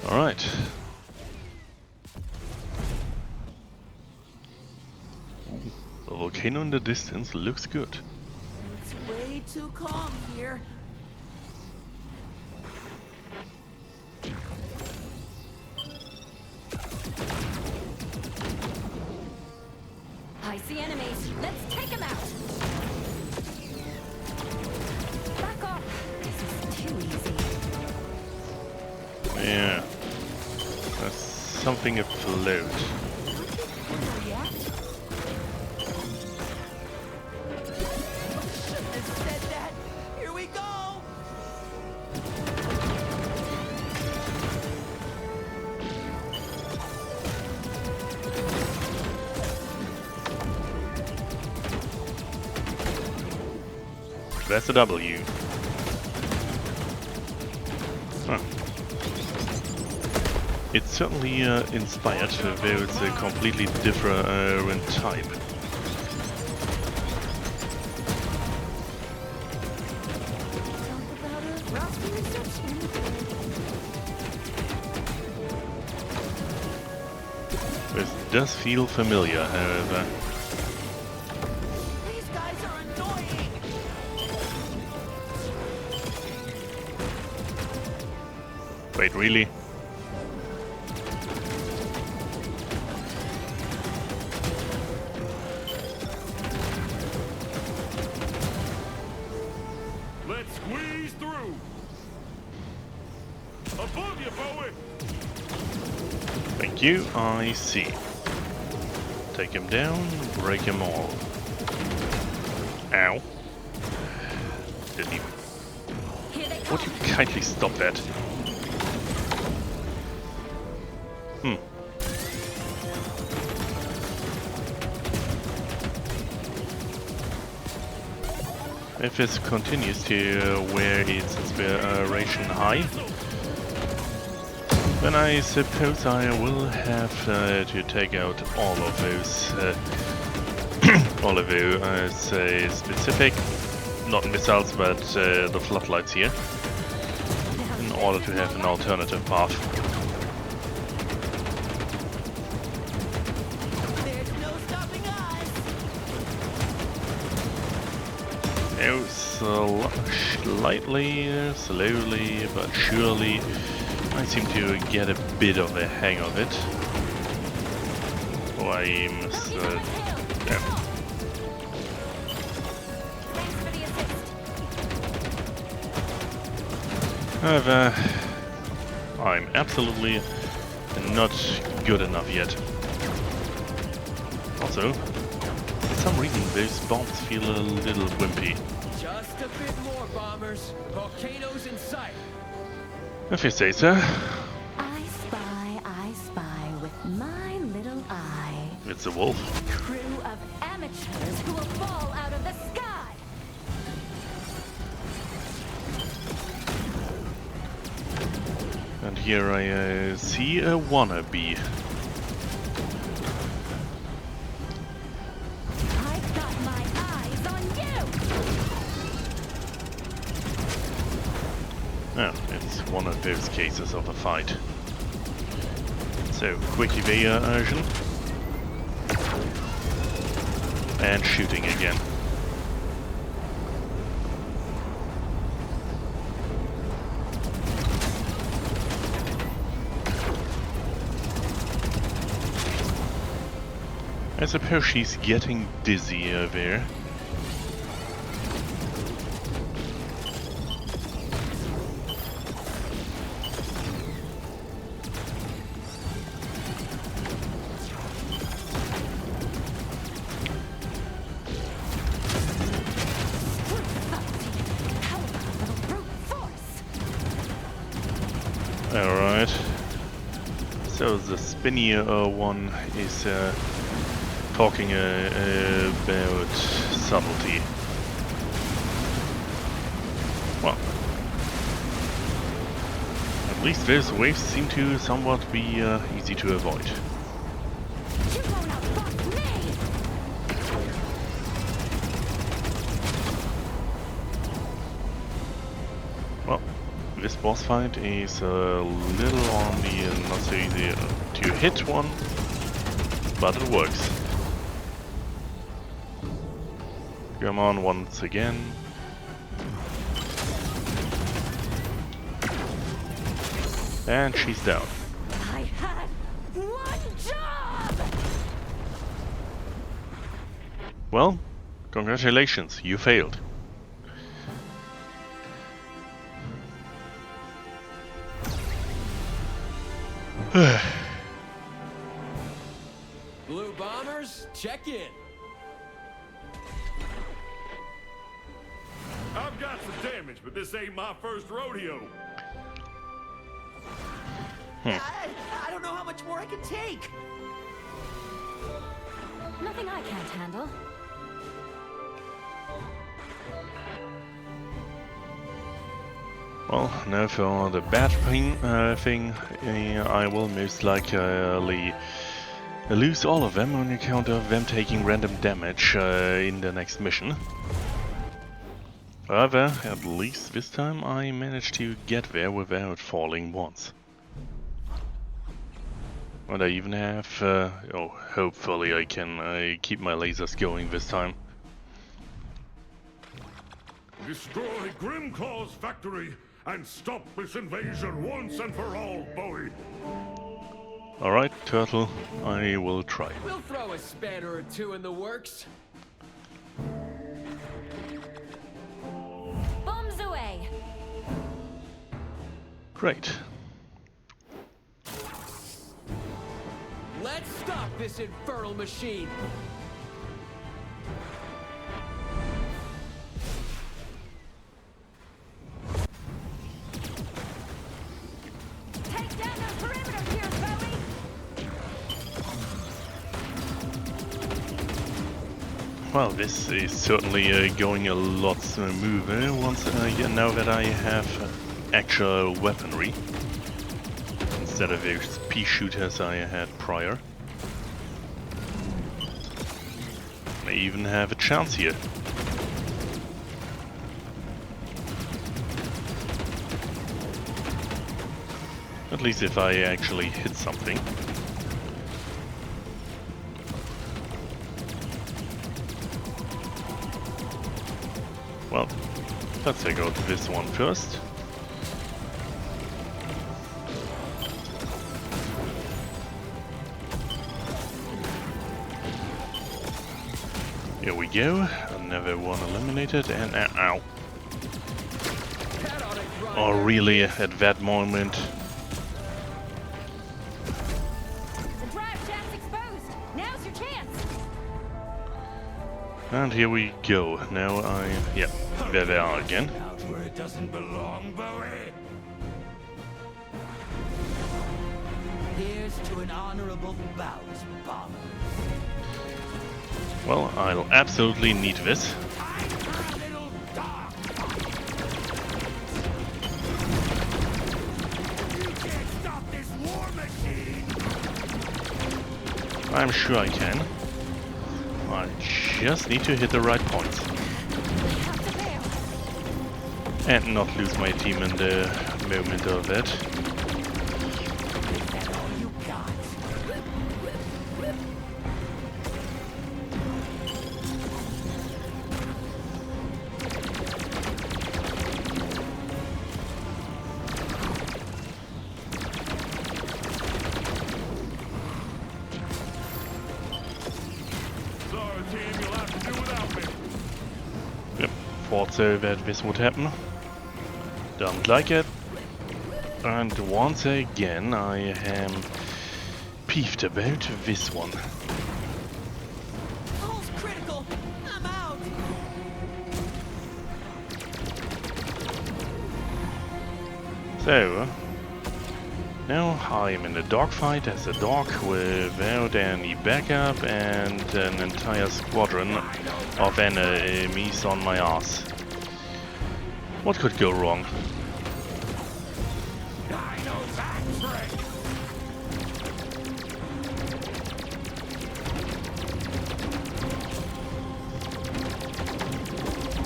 Speaker 1: Alright. The volcano in the distance looks good.
Speaker 5: It's way too calm here.
Speaker 2: I see enemies. Let's take them out. Back off. This is too easy.
Speaker 1: Yeah. There's something afloat.
Speaker 5: Shouldn't have said that. Here we go.
Speaker 1: That's a W. Huh. It's certainly inspired, though it's a completely different type.
Speaker 2: Talk about a frosty reception.
Speaker 1: This does feel familiar, however.
Speaker 5: These guys are annoying.
Speaker 1: Wait, really?
Speaker 4: Let's squeeze through. Above you, Bowie.
Speaker 1: Thank you, I see. Take him down, break him all. Ow. Didn't even...
Speaker 2: Here they
Speaker 1: Would
Speaker 2: come.
Speaker 1: you kindly stop that? If this continues to wear its inspiration high, then I suppose I will have to take out all of those, specific, not missiles, but the floodlights here, in order to have an alternative path.
Speaker 5: There's no stopping us.
Speaker 1: Now, slightly, slowly, but surely, I seem to get a bit of a hang of it. Oh, I must, yeah.
Speaker 2: Thanks for the assist.
Speaker 1: However, I'm absolutely not good enough yet. Also, for some reason those bombs feel a little wimpy.
Speaker 6: Just a bit more, bombers. Volcanoes in sight.
Speaker 1: If you say so.
Speaker 2: I spy with my little eye.
Speaker 1: It's a wolf.
Speaker 2: Crew of amateurs who will fall out of the sky.
Speaker 1: And here I see a wannabe.
Speaker 2: I've got my eyes on you.
Speaker 1: Oh, it's one of those cases of a fight. So, quick evasion. And shooting again. I suppose she's getting dizzy over there.
Speaker 2: How about a little brute force?
Speaker 1: Alright. So the spinny one is talking about subtlety. Well, at least those waves seem to somewhat be easy to avoid.
Speaker 2: You won't outfox me.
Speaker 1: Well, this boss fight is a little on the not so easy to hit one, but it works. Come on, once again. And she's down.
Speaker 2: I had one job.
Speaker 1: Well, congratulations, you failed.
Speaker 6: Blue bombers, check in.
Speaker 4: I've got some damage, but this ain't my first rodeo.
Speaker 5: I don't know how much more I can take.
Speaker 2: Nothing I can't handle.
Speaker 1: Well, now for the bad thing, I will most likely lose all of them on account of them taking random damage in the next mission. However, at least this time I managed to get there without falling once. And I even have, hopefully I can keep my lasers going this time.
Speaker 4: Destroy Grimclaw's factory, and stop this invasion once and for all, Bowie.
Speaker 1: Alright, Turtle, I will try.
Speaker 6: We'll throw a spanner or two in the works.
Speaker 2: Bombs away.
Speaker 1: Great.
Speaker 6: Let's stop this infernal machine.
Speaker 2: Take down those perimeter tiers, Bowie.
Speaker 1: Well, this is certainly going a lot smoother once now that I have actual weaponry instead of those pea shooters I had prior. I even have a chance here. At least if I actually hit something. Well, let's take out this one first. Here we go, another one eliminated, and ow. Oh, really, at that moment.
Speaker 2: The drive shaft's exposed. Now's your chance.
Speaker 1: And here we go. Now yeah, there they are again.
Speaker 4: Out where it doesn't belong, Bowie.
Speaker 5: Here's to an honorable bout, Bomber.
Speaker 1: Well, I'll absolutely need this. I'm sure I can. I just need to hit the right points. And not lose my team in the moment of it.
Speaker 5: Is that all you got?
Speaker 4: Sorry, team, you'll have to do without me.
Speaker 1: Yep, thought so that this would happen. Don't like it. And once again, I am peeved about this one.
Speaker 5: Pulse critical! I'm out!
Speaker 1: So, now I'm in a dogfight as a dog without any backup and an entire squadron of enemies on my ass. What could go wrong?
Speaker 4: I know that trick.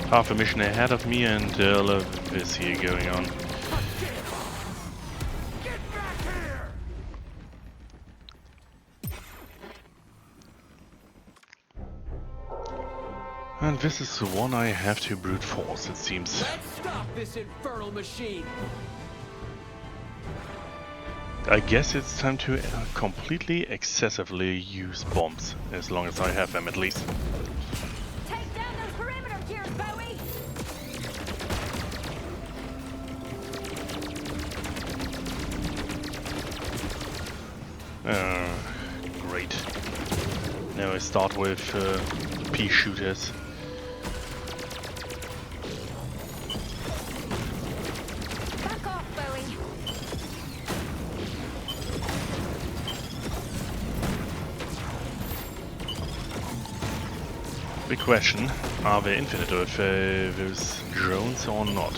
Speaker 1: Half a mission ahead of me and all of this here going on.
Speaker 4: Get back here!
Speaker 1: And this is the one I have to brute force, it seems.
Speaker 6: Let's stop this infernal machine.
Speaker 1: I guess it's time to completely excessively use bombs, as long as I have them at least.
Speaker 2: Take down those perimeter tiers, Bowie.
Speaker 1: Great. Now I start with pea shooters.
Speaker 2: Back off, Bowie.
Speaker 1: Big question, are they infinite with those drones or not?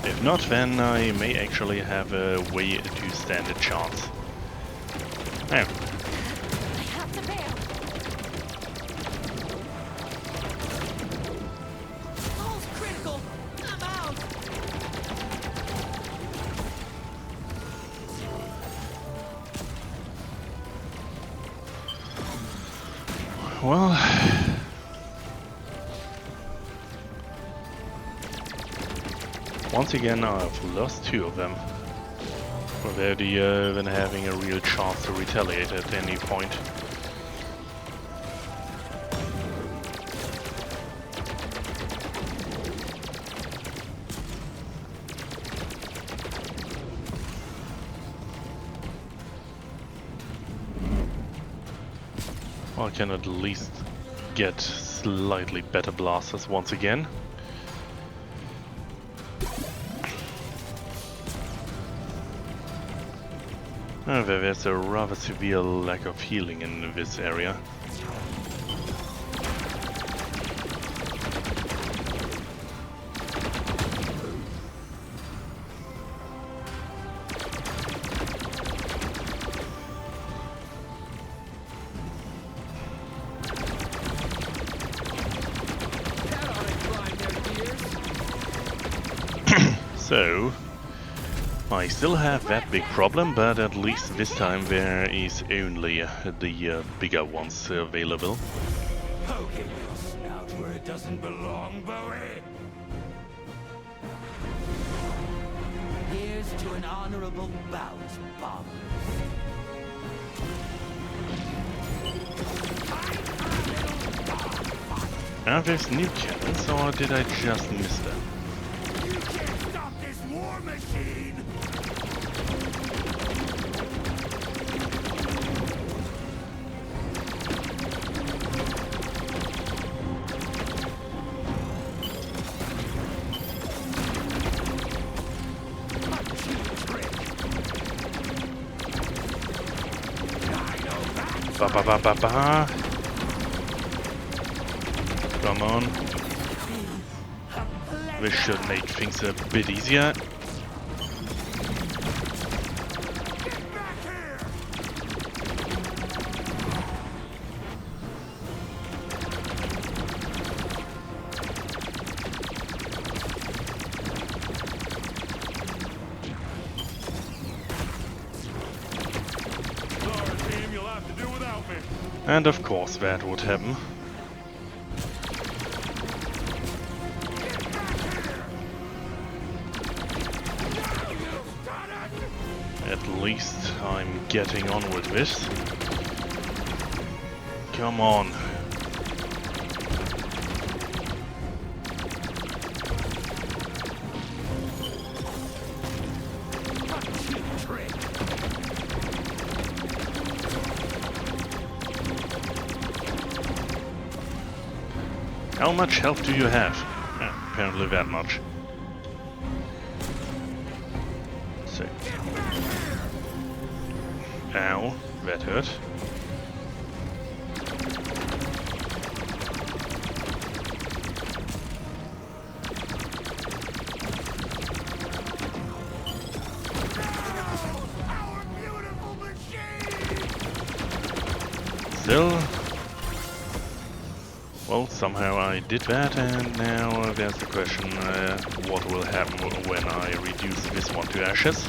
Speaker 1: If not, then I may actually have a way to stand a chance. Oh,
Speaker 2: I have to bail.
Speaker 5: Pulse critical! I'm out!
Speaker 1: well... Once again, I've lost 2 of them, without even having a real chance to retaliate at any point. I can at least get slightly better blasters once again. However, there's a rather severe lack of healing in this area. So, I still have that big problem, but at least this time there is only the bigger ones available.
Speaker 7: Poking your snout where it doesn't belong, Bowie.
Speaker 5: Here's to an honorable bout, Bob.
Speaker 1: Are those new cannons, or did I just miss them?
Speaker 7: You can't stop this war machine!
Speaker 1: Ba ba ba ba ba. Come on. This should make things a bit easier.
Speaker 4: Sorry, team, you'll have to do without me.
Speaker 1: And of course that would happen. At least I'm getting on with this. Come on. How much health do you have? Apparently that much. So. Ow, that hurt.
Speaker 7: Our beautiful machine!
Speaker 1: Still. Well, somehow I did that, and now there's the question, what will happen when I reduce this one to ashes?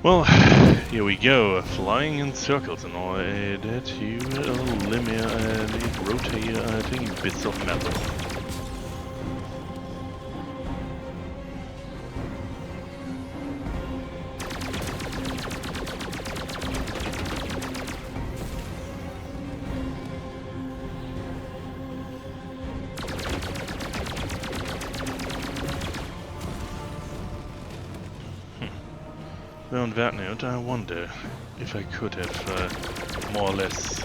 Speaker 1: Well, here we go, flying in circles in order to eliminate rotating bits of metal. On that note, I wonder if I could have more or less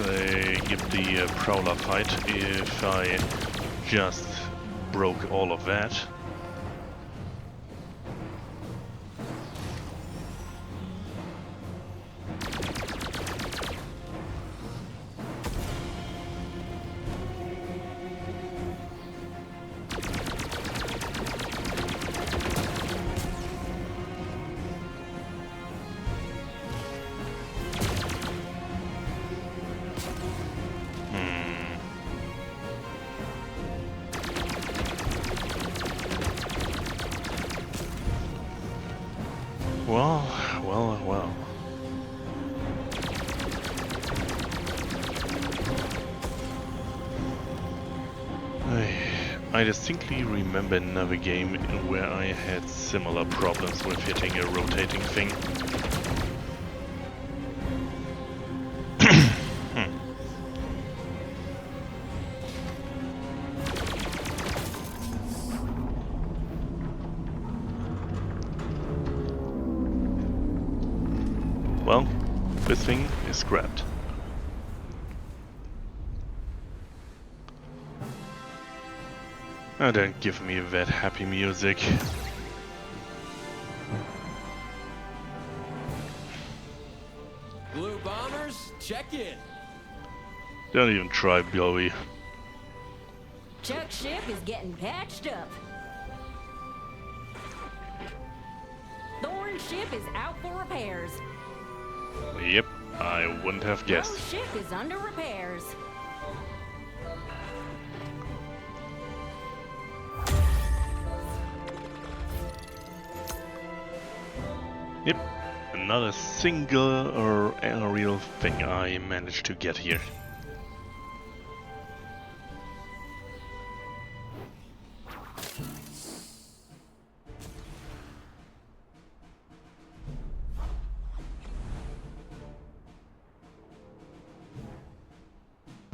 Speaker 1: give the Prowler fight if I just broke all of that. I distinctly remember another game where I had similar problems with hitting a rotating thing. Well, this thing is scrapped. Oh, don't give me that happy music.
Speaker 6: Blue bombers, check in.
Speaker 1: Don't even try, Blowy.
Speaker 2: Chuck's ship is getting patched up. Thorn's ship is out for repairs.
Speaker 1: Yep, I wouldn't have guessed.
Speaker 2: Rose's ship is under repairs.
Speaker 1: Yep, another single or aerial thing I managed to get here.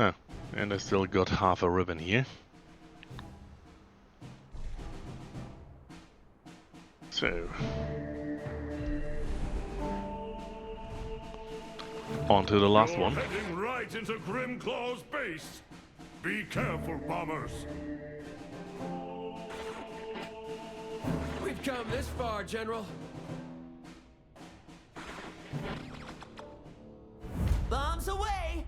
Speaker 1: Oh, and I still got half a ribbon here. So, on to the last
Speaker 4: You're
Speaker 1: one.
Speaker 4: heading right into Grimclaw's base. Be careful, bombers.
Speaker 6: We've come this far, General.
Speaker 5: Bombs away!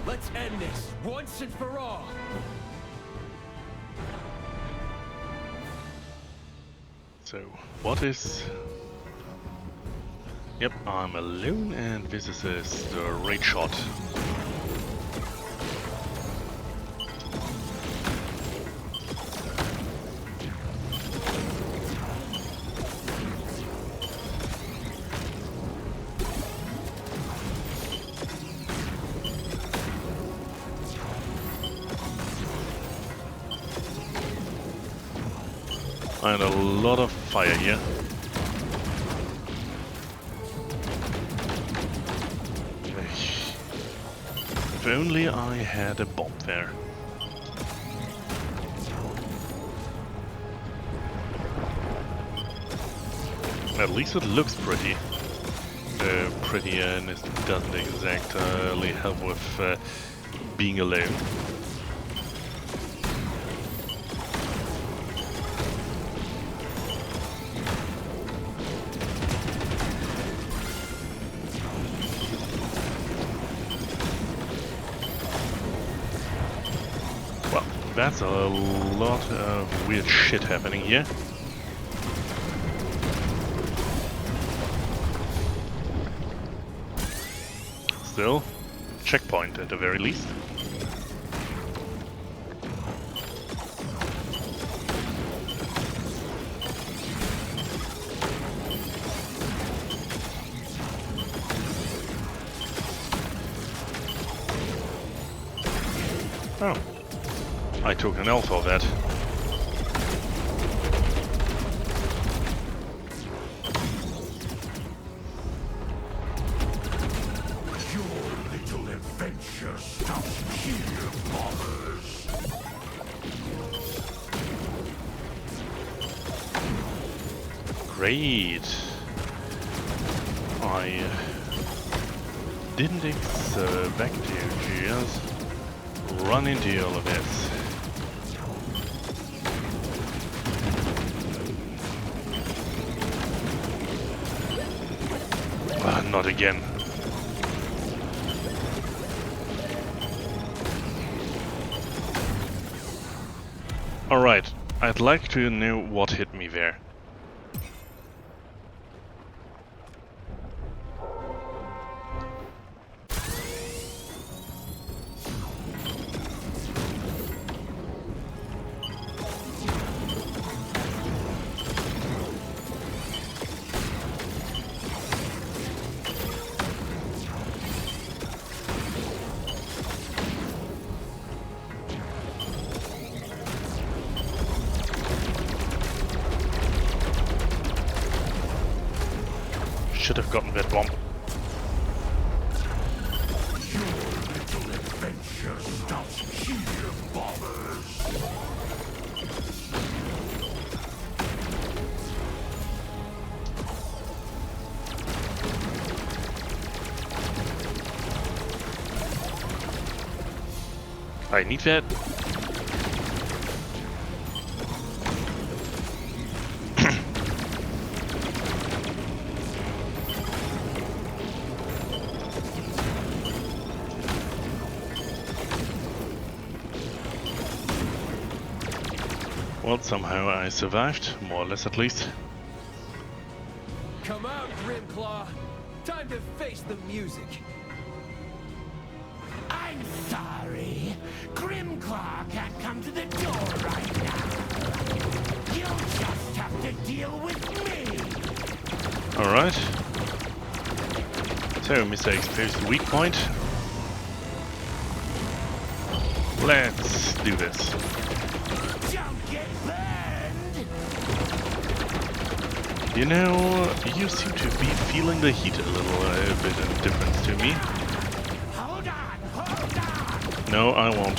Speaker 6: Let's end this once and for all.
Speaker 1: So, what is... Yep, I'm alone and this is a straight shot. And a lot of fire here. If only I had a bomb there. At least it looks pretty. Pretty and it doesn't exactly help with being alone. That's a lot of weird shit happening here. Still, checkpoint at the very least. Oh. I took an L for that.
Speaker 4: Your little adventure stops here, bombers.
Speaker 1: Great. I didn't expect to just run into all of this. Not again. Alright, I'd like to know what hit me there. should have gotten that bomb.
Speaker 7: Your little adventure stops here, bombers.
Speaker 1: I need that. Well, somehow I survived, more or less at least.
Speaker 6: Come out, Grimclaw. Time to face the music.
Speaker 7: I'm sorry. Grimclaw can't come to the door right now. You'll just have to deal with me.
Speaker 1: Alright. So, Mr. Exposed weak point. Let's do this.
Speaker 7: Don't get burned.
Speaker 1: You know, you seem to be feeling the heat a little bit in difference to me.
Speaker 7: Hold on, hold on.
Speaker 1: No, I won't.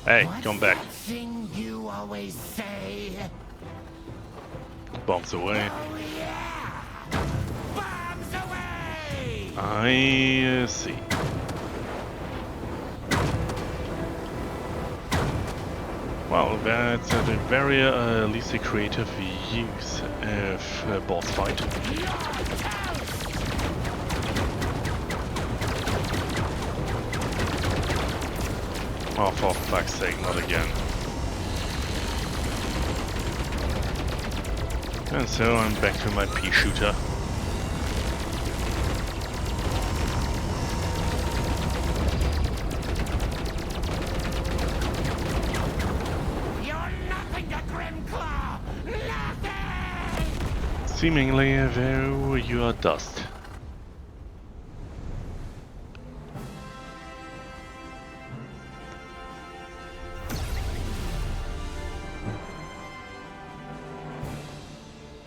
Speaker 1: Hey, come back.
Speaker 7: That thing you always say?
Speaker 1: Bombs away.
Speaker 7: Oh yeah! Bombs away!
Speaker 1: I see. Well, that's a very least a creative use of a boss fight.
Speaker 7: Your toast!
Speaker 1: Oh, for fuck's sake, not again. And so I'm back to my pea shooter.
Speaker 7: You're nothing to Grimclaw! Nothing!
Speaker 1: Seemingly, though, you are dust.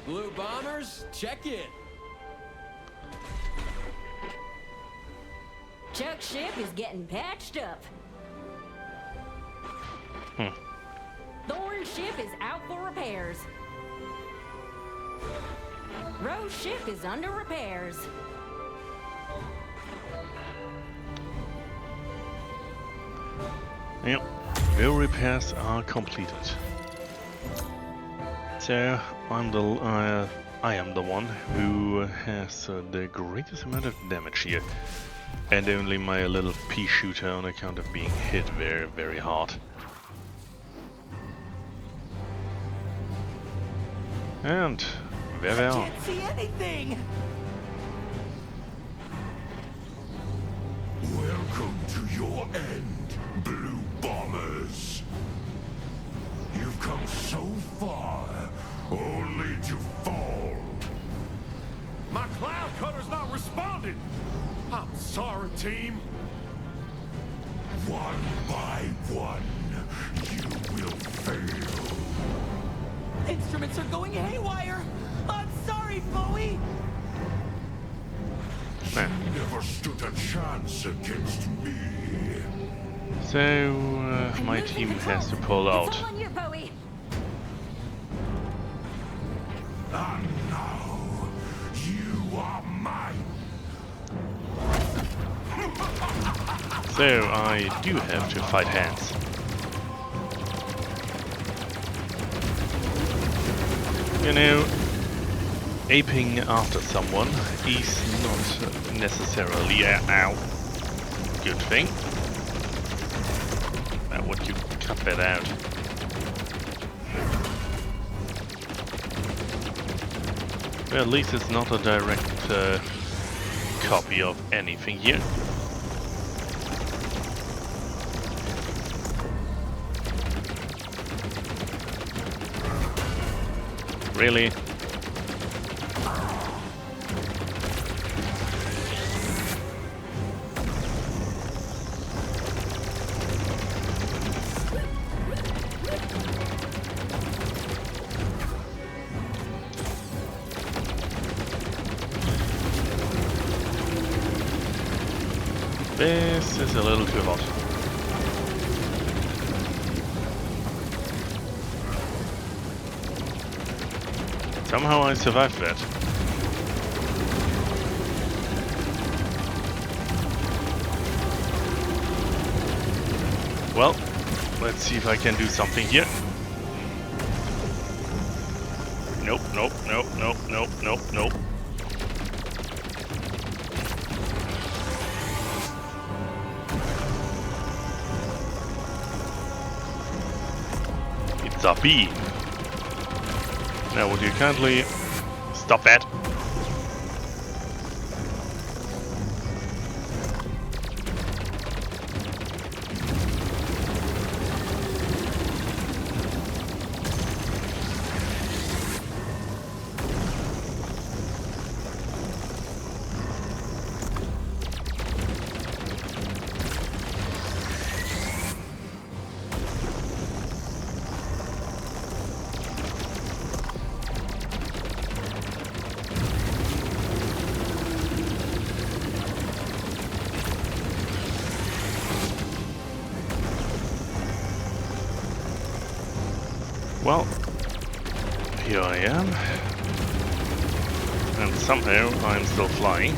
Speaker 6: Blue bombers, check in.
Speaker 2: Chuck's ship is getting patched up. Thorn's ship is out for repairs. Rose's ship is under repairs.
Speaker 1: Yep, the repairs are completed. So I am the one who has the greatest amount of damage here, and only my little pea shooter on account of being hit very, very hard. And there they are.
Speaker 5: Can't see anything!
Speaker 7: Welcome to your end, Blue Bombers. You've come so far, only to fall.
Speaker 4: My cloud cutter's not responding. I'm sorry, team.
Speaker 7: One by one, you will fail.
Speaker 5: Instruments are going haywire! I'm sorry, Bowie!
Speaker 7: You never stood a chance against me.
Speaker 1: So my team has to pull out.
Speaker 2: It's all on you, Bowie.
Speaker 7: And now, you are mine.
Speaker 1: So I do have to fight hands. You know, aping after someone is not necessarily a good thing. Now would you cut that out? Well, at least it's not a direct copy of anything here. Really? This is a little too hot. Somehow I survived that. Well, let's see if I can do something here. Nope, nope, nope, nope, nope, nope, nope. It's a bee. Now would you kindly stop that? Well, here I am, and somehow I'm still flying.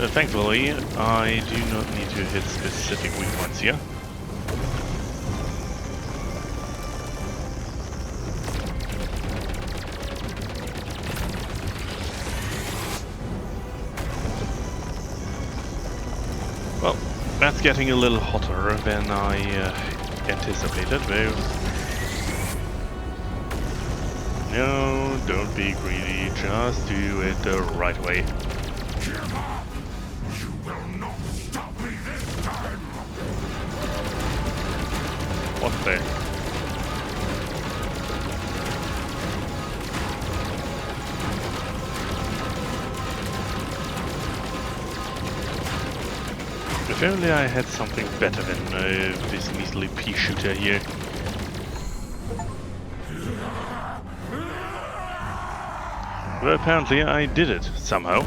Speaker 1: Thankfully, I do not need to hit specific weak points here. Well, that's getting a little hotter than I anticipated, though. No, don't be greedy, just do it the right way.
Speaker 7: Give up! You will not stop me this time!
Speaker 1: What the? If only I had something better than this measly pea shooter here. Well, apparently I did it somehow.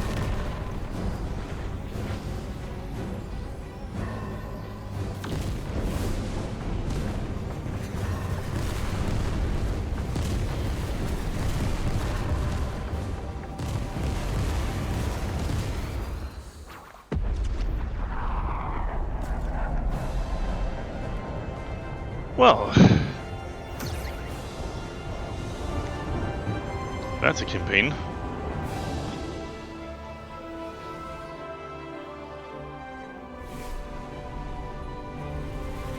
Speaker 1: Well, that's a campaign.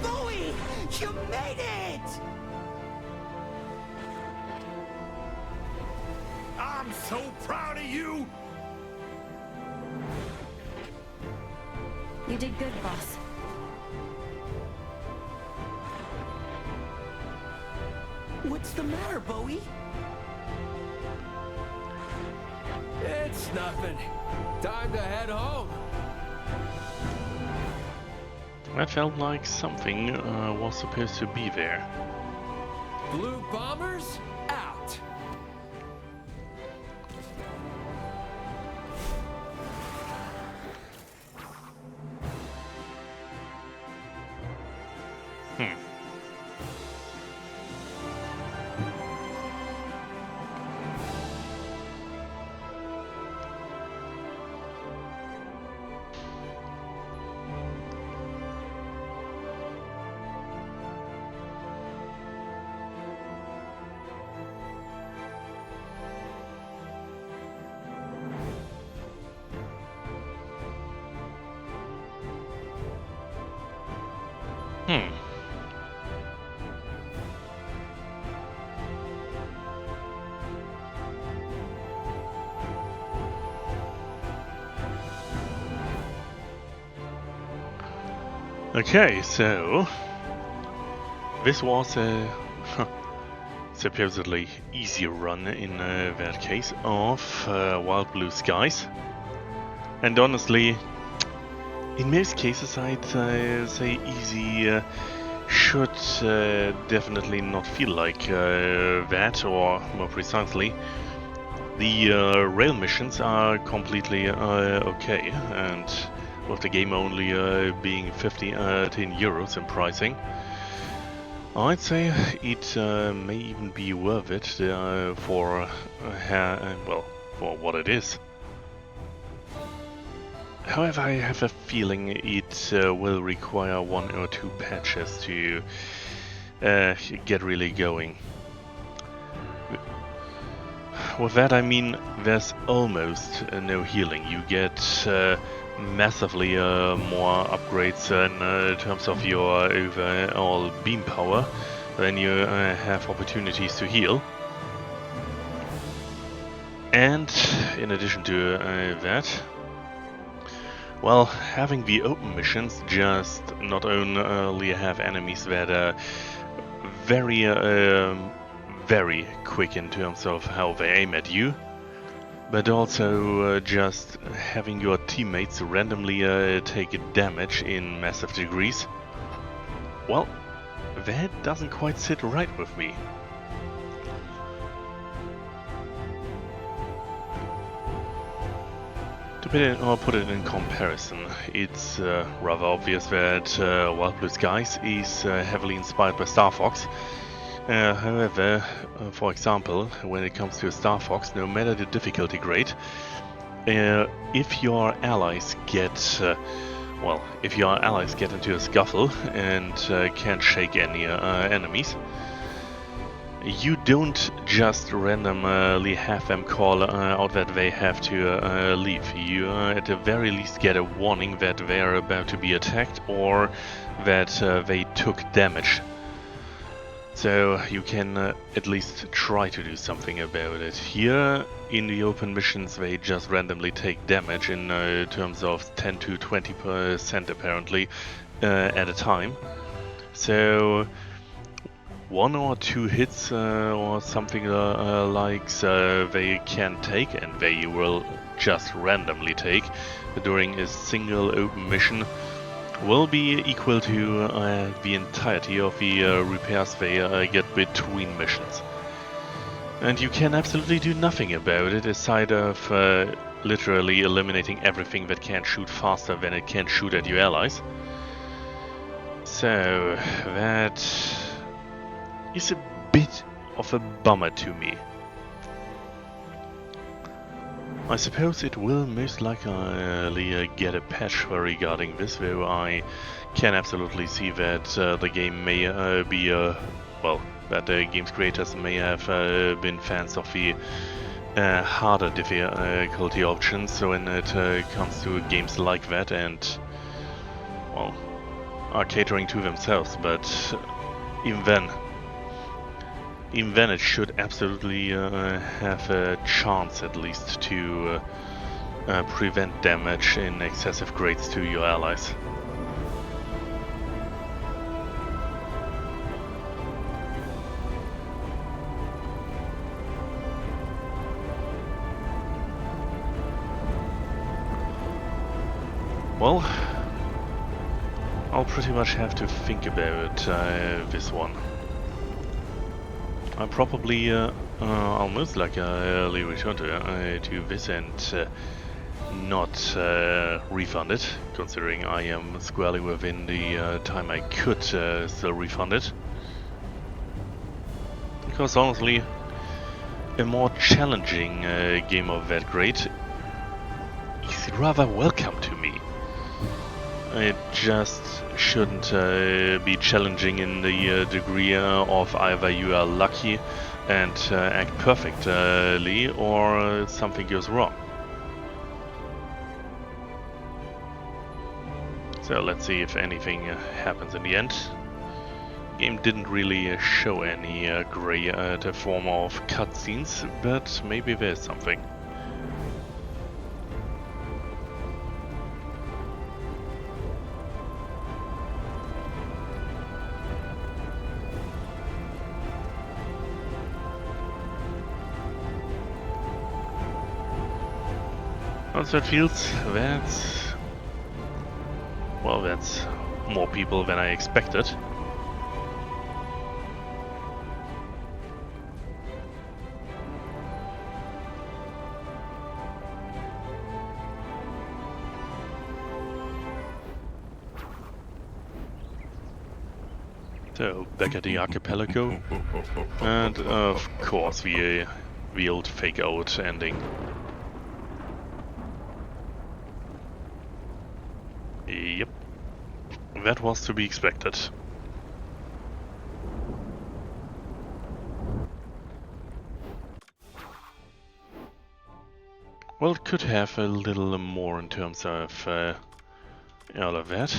Speaker 5: Bowie! You made it!
Speaker 4: I'm so proud of you!
Speaker 2: You did good, boss.
Speaker 5: What's the matter, Bowie?
Speaker 6: It's nothing. Time to head home.
Speaker 1: That felt like something was supposed to be there.
Speaker 6: Blue bombers out.
Speaker 1: Okay, so this was a supposedly easy run in that case of Wild Blue Skies, and honestly, in most cases I'd say easy should definitely not feel like that, or more precisely, The rail missions are completely okay, and with the game only being 15 euros in pricing, I'd say it may even be worth it for well, for what it is. However, I have a feeling it will require 1 or 2 patches to get really going. With that I mean there's almost no healing. You get massively more upgrades in terms of your overall beam power than you have opportunities to heal. And in addition to that, well, having the open missions just not only have enemies that are very very quick in terms of how they aim at you, but also just having your teammates randomly take damage in massive degrees. Well, that doesn't quite sit right with me. To put it in comparison, it's rather obvious that Wild Blue Skies is heavily inspired by Starfox. However, for example, when it comes to Starfox, no matter the difficulty grade, if your allies get into a scuffle and can't shake any enemies, you don't just randomly have them call out that they have to leave. You at the very least get a warning that they are about to be attacked or that they took damage. So you can at least try to do something about it. Here in the open missions they just randomly take damage in terms of 10 to 20% apparently at a time. So 1 or 2 hits or something like they can take, and they will just randomly take during a single open mission, will be equal to the entirety of the repairs they get between missions. And you can absolutely do nothing about it aside of literally eliminating everything that can shoot faster than it can shoot at your allies. So that is a bit of a bummer to me. I suppose it will most likely get a patch regarding this, though I can absolutely see that the game may be, well, that the game's creators may have been fans of the harder difficulty options when it comes to games like that, and, well, are catering to themselves, but even then it should absolutely have a chance at least to prevent damage in excessive grades to your allies. Well, I'll pretty much have to think about this one. I probably I'll most likely return to this and not refund it, considering I am squarely within the time I could still refund it. Because honestly, a more challenging game of that grade is rather welcome to me. It just shouldn't be challenging in the degree of either you are lucky and act perfectly or something goes wrong. So let's see if anything happens in the end. The game didn't really show any great form of cutscenes, but maybe there's something. So it feels that's more people than I expected. So, back at the archipelago. And of course, the old fake out ending. Yep. That was to be expected. Well, it could have a little more in terms of all of that.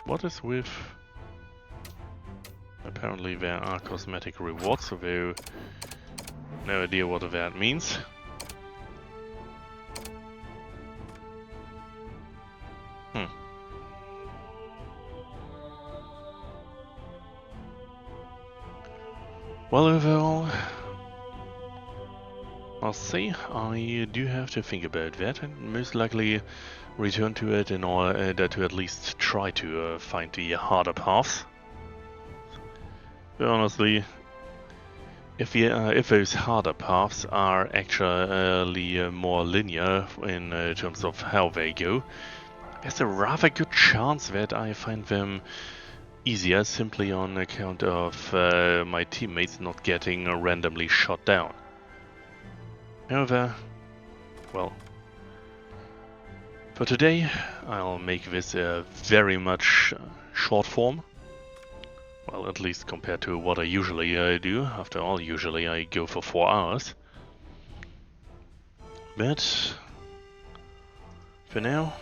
Speaker 1: What is with... Apparently there are cosmetic rewards, although no idea what that means. Well, overall, I'll say I do have to think about that and most likely return to it in order to at least try to find the harder paths. But honestly, if those harder paths are actually more linear in terms of how they go, there's a rather good chance that I find them easier simply on account of my teammates not getting randomly shot down. However, well, for today I'll make this a very much short form. Well, at least compared to what I usually do. After all, usually I go for 4 hours. But for now,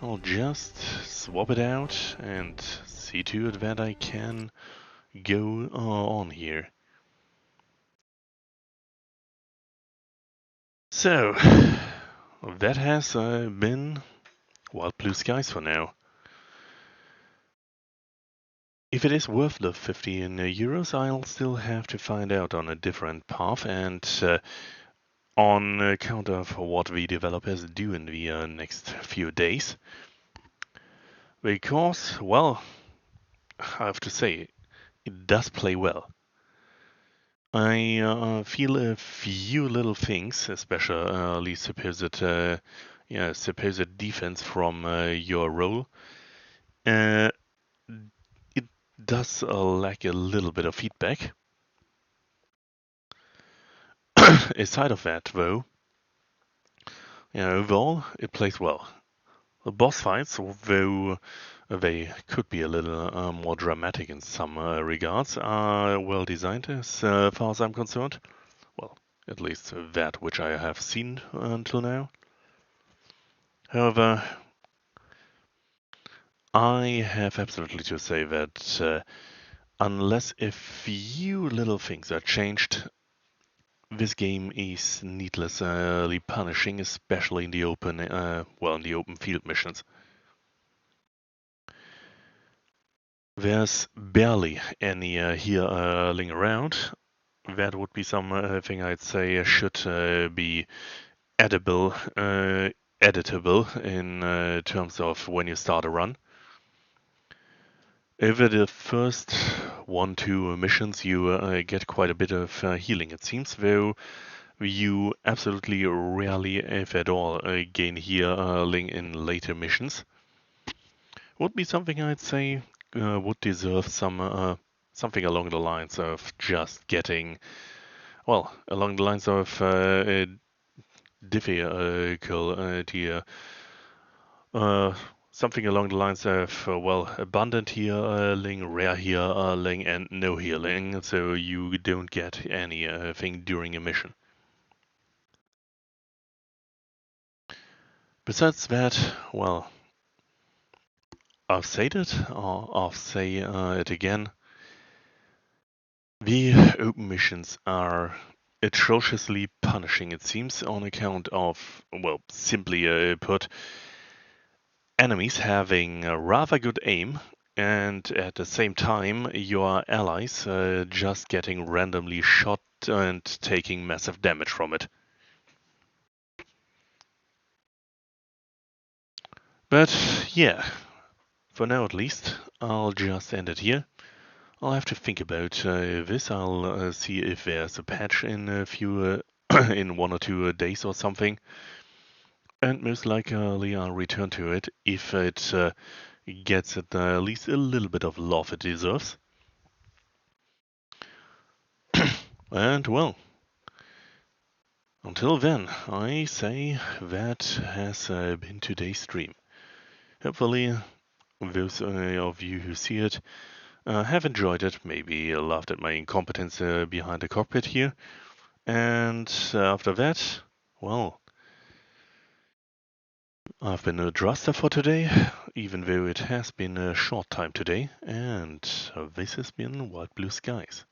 Speaker 1: I'll just swap it out and see to it that I can go on here. So, that has been Wild Blue Skies for now. If it is worth the 15 euros, I'll still have to find out on a different path and on account of what the developers do in the next few days. Because, well, I have to say, it does play well. I feel a few little things, especially supposed defense from your role. It does lack a little bit of feedback. Aside of that, though, overall, it plays well. The boss fights, although they could be a little more dramatic in some regards, are well designed as far as I'm concerned. Well, at least that which I have seen until now. However, I have absolutely to say that unless a few little things are changed, this game is needlessly punishing, especially in the open, in the open field missions. There's barely any healing around. That would be something I'd say should be editable in terms of when you start a run. Over the first 1-2 missions, you get quite a bit of healing, it seems, though you absolutely rarely, if at all, gain healing in later missions. Would be something I'd say would deserve something along the lines of just getting, well, along the lines of difficulty, something along the lines of, abundant healing, rare healing, and no healing, so you don't get anything during a mission. Besides that, well, I've said it, or I'll say it again. The open missions are atrociously punishing, it seems, on account of, well, simply put, enemies having a rather good aim, and at the same time, your allies just getting randomly shot and taking massive damage from it. But yeah, for now at least, I'll just end it here. I'll have to think about this. I'll see if there's a patch in a few, in 1 or 2 days or something. And most likely I'll return to it if it gets at least a little bit of love it deserves. And well, until then, I say that has been today's stream. Hopefully, those of you who see it have enjoyed it, maybe laughed at my incompetence behind the cockpit here. And after that, well, I've been a Druster for today, even though it has been a short time today, and this has been Wild Blue Skies.